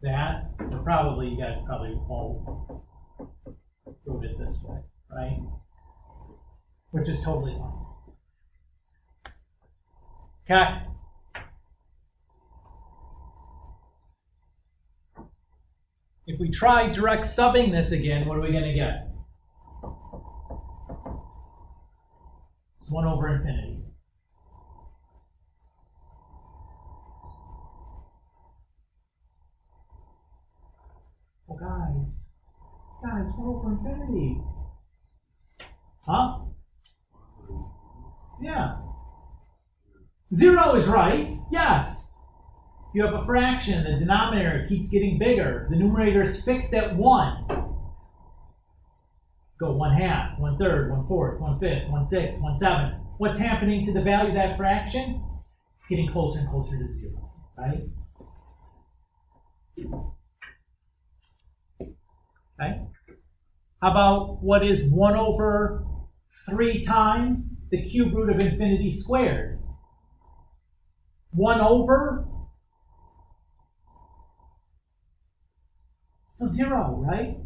that, or probably, you guys probably won't prove it this way, right? Which is totally fine. Okay. If we try direct subbing this again, what are we going to get? It's 1 over infinity. Well, guys, 1 over infinity. Huh? Yeah. 0 is right, yes. If you have a fraction, the denominator keeps getting bigger. The numerator is fixed at 1. Go 1/2, 1/3, 1/4, 1/5, 1/6, 1/7. What's happening to the value of that fraction? It's getting closer and closer to 0, right? Okay. How about what is 1 over 3 times the cube root of infinity squared? 1 over, so 0, right?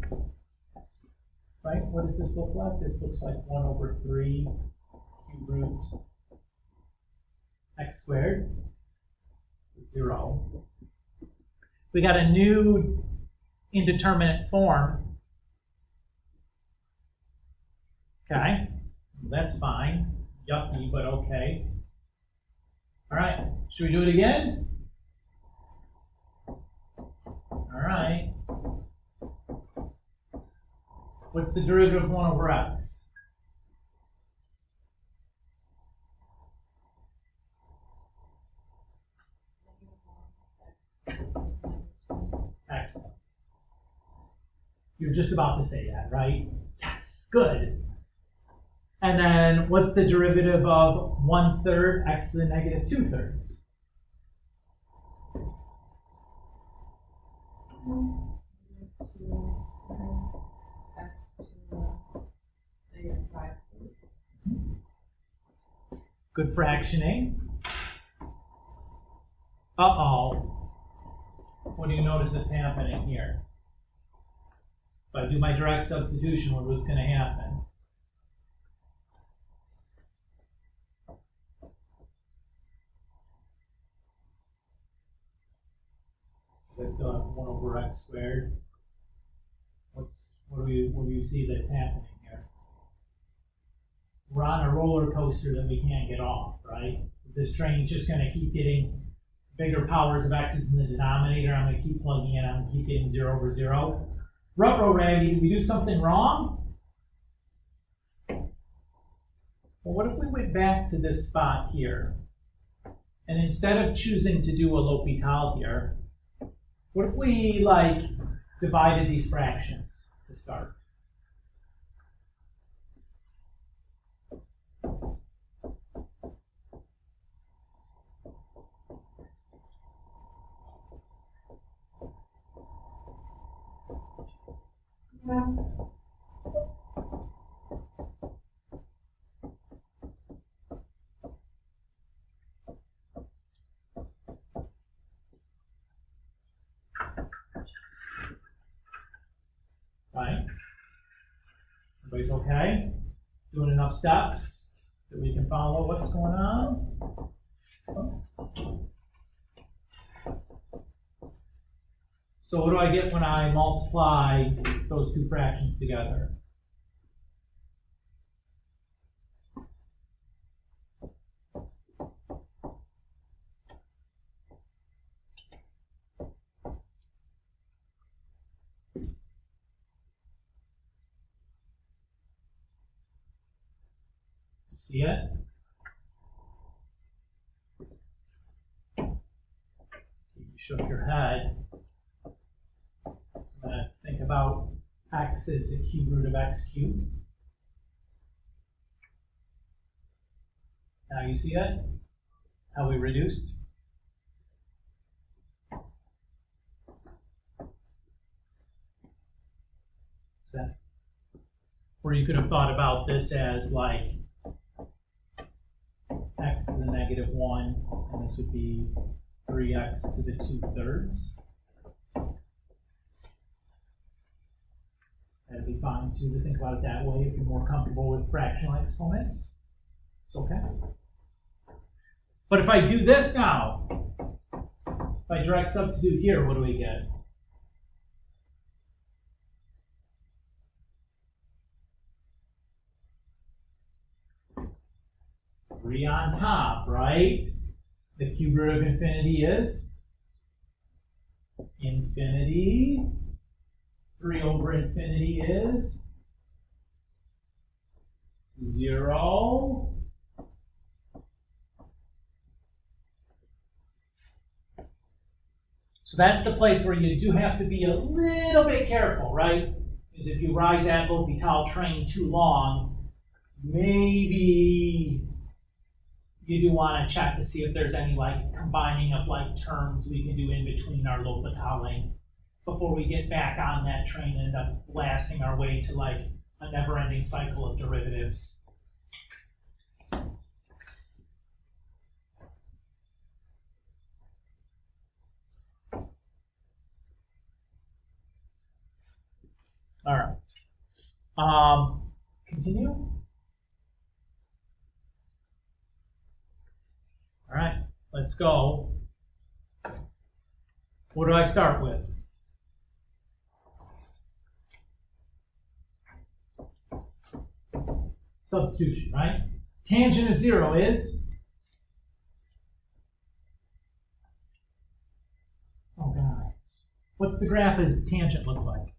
Right? What does this look like? This looks like 1 over 3 cube root x squared, 0. We got a new indeterminate form. Okay, that's fine. Yucky, but okay. All right, should we do it again? All right. What's the derivative of 1 over x? Excellent. You're just about to say that, right? Yes, good. And then what's the derivative of 1/3 x to the negative 2/3? X to the negative 5/4. Good fractioning. Uh-oh. What do you notice that's happening here? If I do my direct substitution, what's going to happen? I still have 1 over x squared. What do you see that's happening here? We're on a roller coaster that we can't get off, right? This train's just going to keep getting bigger powers of x's in the denominator. I'm going to keep plugging in. I'm going to keep getting 0 over 0. Ruh-roh, Raggy, did we do something wrong? Well, what if we went back to this spot here And instead of choosing to do a L'Hopital here, what if we like divided these fractions to start? Right? Everybody's okay? Doing enough steps that we can follow what's going on? So what do I get when I multiply those two fractions together? See it? You shook your head. Think about x as the cube root of x cubed. Now you see it? How we reduced? That, or you could have thought about this as like x to the negative 1, and this would be 3x to the 2/3. That'd be fine too to think about it that way if you're more comfortable with fractional exponents. It's okay. But if I do this now, if I direct substitute here, what do we get? Three on top, right? The cube root of infinity is infinity. 3 over infinity is 0. So that's the place where you do have to be a little bit careful, right? Because if you ride that L'Hopital train too long, maybe you do want to check to see if there's any like combining of like terms we can do in between our L'Hopitaling before we get back on that train and end up blasting our way to like a never-ending cycle of derivatives. All right. Continue. All right, let's go. What do I start with? Substitution, right? Tangent of 0 is? Oh, guys. What's the graph as tangent look like?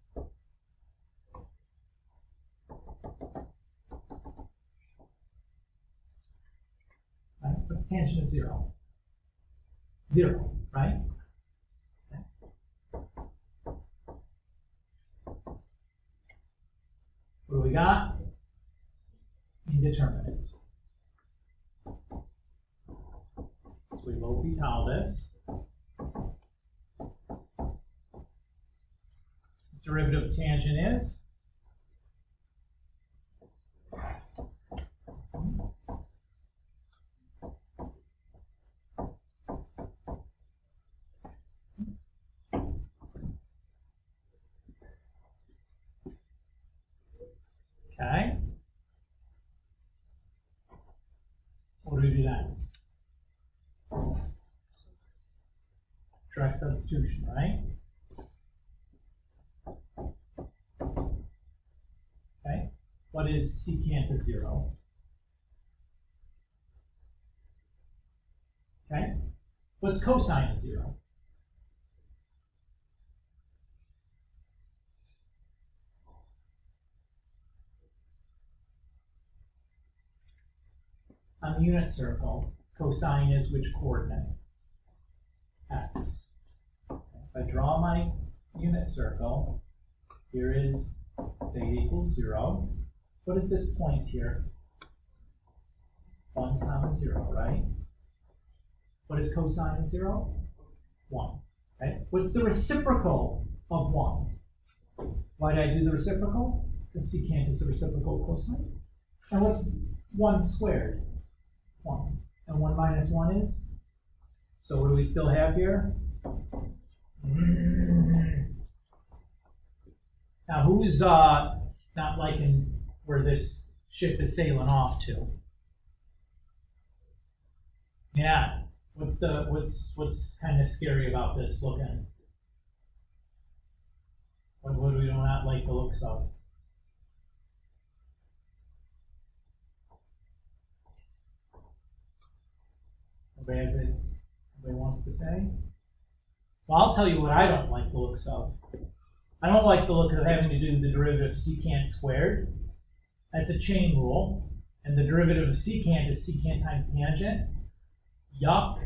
Right? What's tangent of 0? 0, right? Okay. What do we got? Indeterminate. So we L'Hopital this. Derivative of tangent is? Okay. What do we do next? Direct substitution, right? Okay. What is secant of 0? Okay. What's cosine of 0? On the unit circle, cosine is which coordinate? X. If I draw my unit circle, here is theta equals 0. What is this point here? 1 comma 0, right? What is cosine of 0? 1. Okay? What's the reciprocal of 1? Why did I do the reciprocal? Because secant is the reciprocal of cosine. And what's 1 squared? 1. And 1 minus 1 is? So what do we still have here? Now who's not liking where this ship is sailing off to? Yeah. What's kind of scary about this looking? What do we not like the looks of? Nobody has it? Nobody wants to say? Well, I'll tell you what I don't like the looks of. I don't like the look of having to do the derivative of secant squared. That's a chain rule. And the derivative of secant is secant times tangent. Yuck.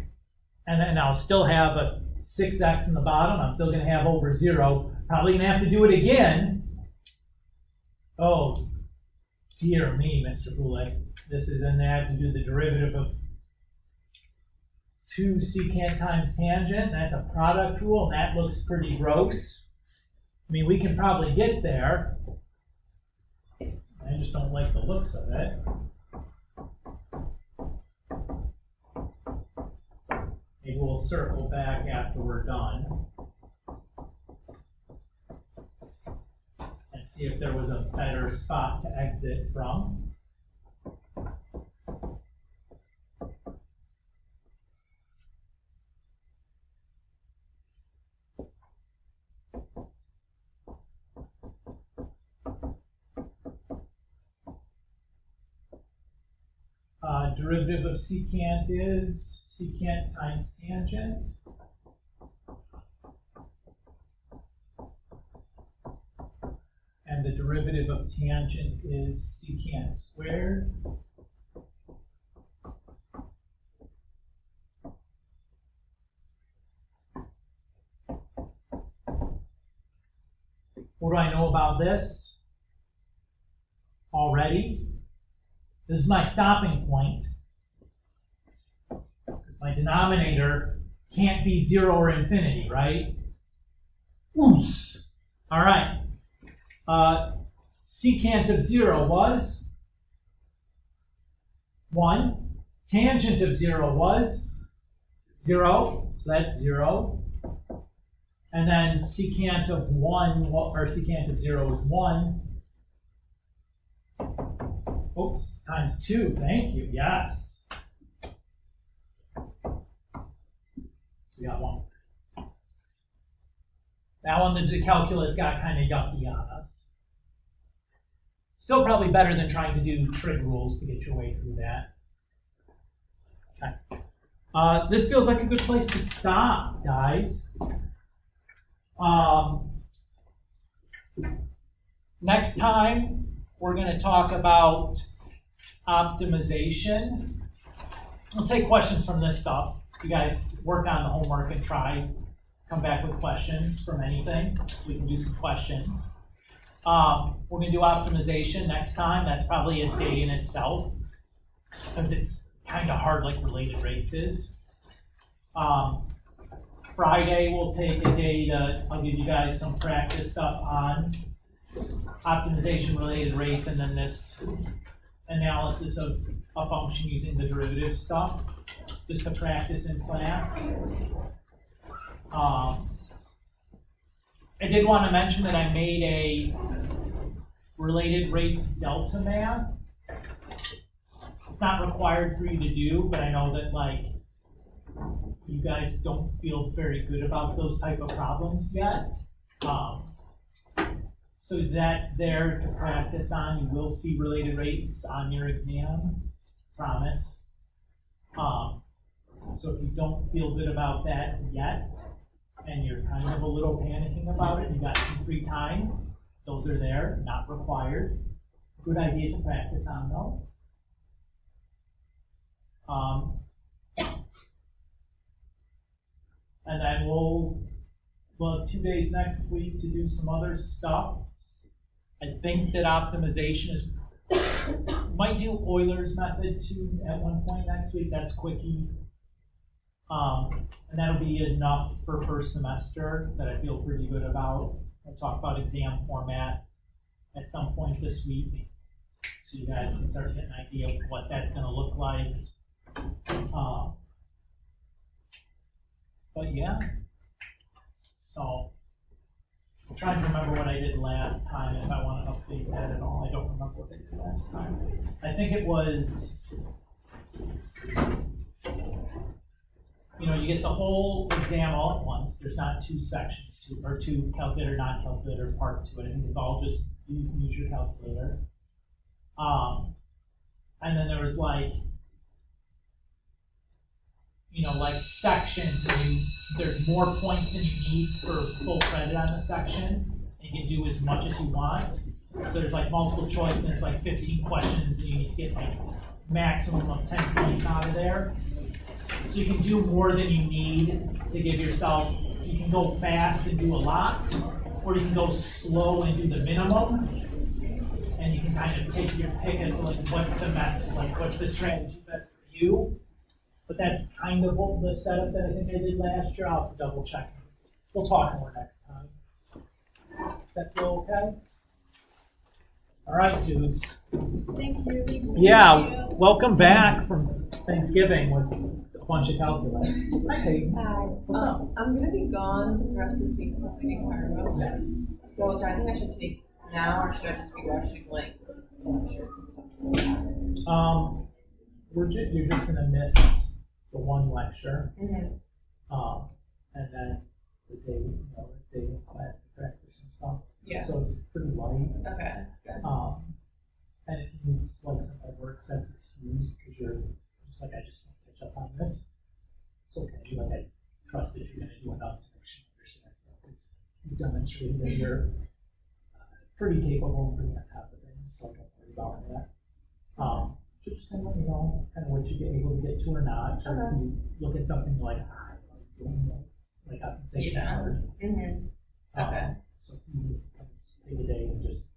And then I'll still have a 6x in the bottom. I'm still going to have over 0. Probably going to have to do it again. Oh, dear me, Mr. Boulay. This is then I have to do the derivative of 2 secant times tangent. That's a product rule, and that looks pretty gross. I mean, we can probably get there. I just don't like the looks of it. Maybe we'll circle back after we're done and see if there was a better spot to exit from. Derivative of secant is secant times tangent. And the derivative of tangent is secant squared. What do I know about this already? This is my stopping point. My denominator can't be 0 or infinity, right? Oos. All right. Secant of 0 was 1. Tangent of 0 was 0. So that's 0. And then secant of 1, or secant of 0 is 1. Oops, times 2, thank you, yes. So we got 1. That one, the calculus got kind of yucky on us. Still probably better than trying to do trig rules to get your way through that. Okay. This feels like a good place to stop, guys. Next time, we're going to talk about optimization. We'll take questions from this stuff. You guys work on the homework and try, come back with questions from anything. We can do some questions. We're going to do optimization next time. That's probably a day in itself because it's kind of hard like related rates is. Friday, we'll take a day I'll give you guys some practice stuff on optimization related rates and then this analysis of a function using the derivative stuff, just to practice in class. I did want to mention that I made a related rates delta math. It's not required for you to do, but I know that like you guys don't feel very good about those type of problems yet. So that's there to practice on. You will see related rates on your exam, promise. So if you don't feel good about that yet, and you're kind of a little panicking about it, you got some free time, those are there, not required. Good idea to practice on though. And then we'll have 2 days next week to do some other stuff. I think that optimization is, might do Euler's method too at one point next week. That's quickie. And that'll be enough for first semester that I feel pretty good about. I'll talk about exam format at some point this week, so you guys can start to get an idea of what that's going to look like. But yeah, so I'm trying to remember what I did last time, if I want to update that at all. I don't remember what I did last time. I think it was, you get the whole exam all at once. There's not 2 sections to, or 2 calculator, non-calculator part to it. I think it's all just, you can use your calculator. And then there was like sections, and there's more points than you need for full credit on the section. You can do as much as you want. So there's like multiple choice, and there's like 15 questions, and you need to get like maximum of 10 points out of there. So you can do more than you need to give yourself. You can go fast and do a lot, or you can go slow and do the minimum. And you can kind of take your pick as to like what's the method, like what's the strategy best for you. But that's kind of what the setup that I think I did last year. I'll have to double check. We'll talk more next time. Does that feel okay? All right, dudes. Thank you. Yeah, welcome back from Thanksgiving with a bunch of calculus. Hi, Peyton. What's up? I'm gonna be gone the rest of this week because I'm leaving Kairos. Yes. So is there anything I should take now, or should I just be watching like lectures and stuff? You're just gonna miss the one lecture, Mm-hmm. and then the day of class to practice and stuff. Yeah. So it's pretty light. Okay. Good. And if you need like some homework, that's excused because you're just like, I just want to catch up on this. It's okay. Like, I trust that you're gonna do enough to make sure you understand stuff. You've demonstrated that you're pretty capable and pretty on top of things, so don't worry about that. So just kind of let me know kind of what you get able to get to or not, or if you look at something like optimization is hard. Mm-hmm. Okay. So if you need to come and take a day and just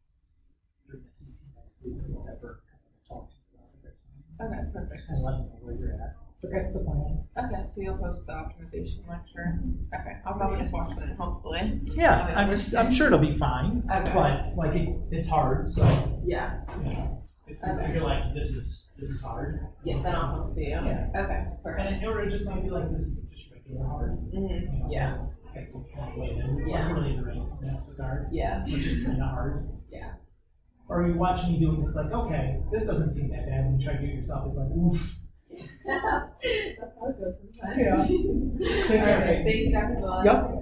during the CT next week or whatever, kind of talk to you about it. Okay, perfect. Just kind of let me know where you're at. But that's the plan. Okay, so you'll post the optimization lecture. Okay, I'll probably just watch that, hopefully. Yeah, I'm sure it'll be fine. Okay. But like it's hard, so Yeah. if Okay. you're like this is hard. Yeah, then I'll come see you. Yeah. Okay, perfect. And it just might be like this is just regular hard. Mm-hmm. Yeah. Kind of way it is. It's Yeah. like really the rates in that regard. Yeah. Which is kind of hard. Yeah. Or you watch me do it, it's like, okay, this doesn't seem that bad. When you try to do it yourself, it's like, oof. That's how it goes sometimes. Yeah. Take care. All right, thank you, Dr. Vaughn. Yep.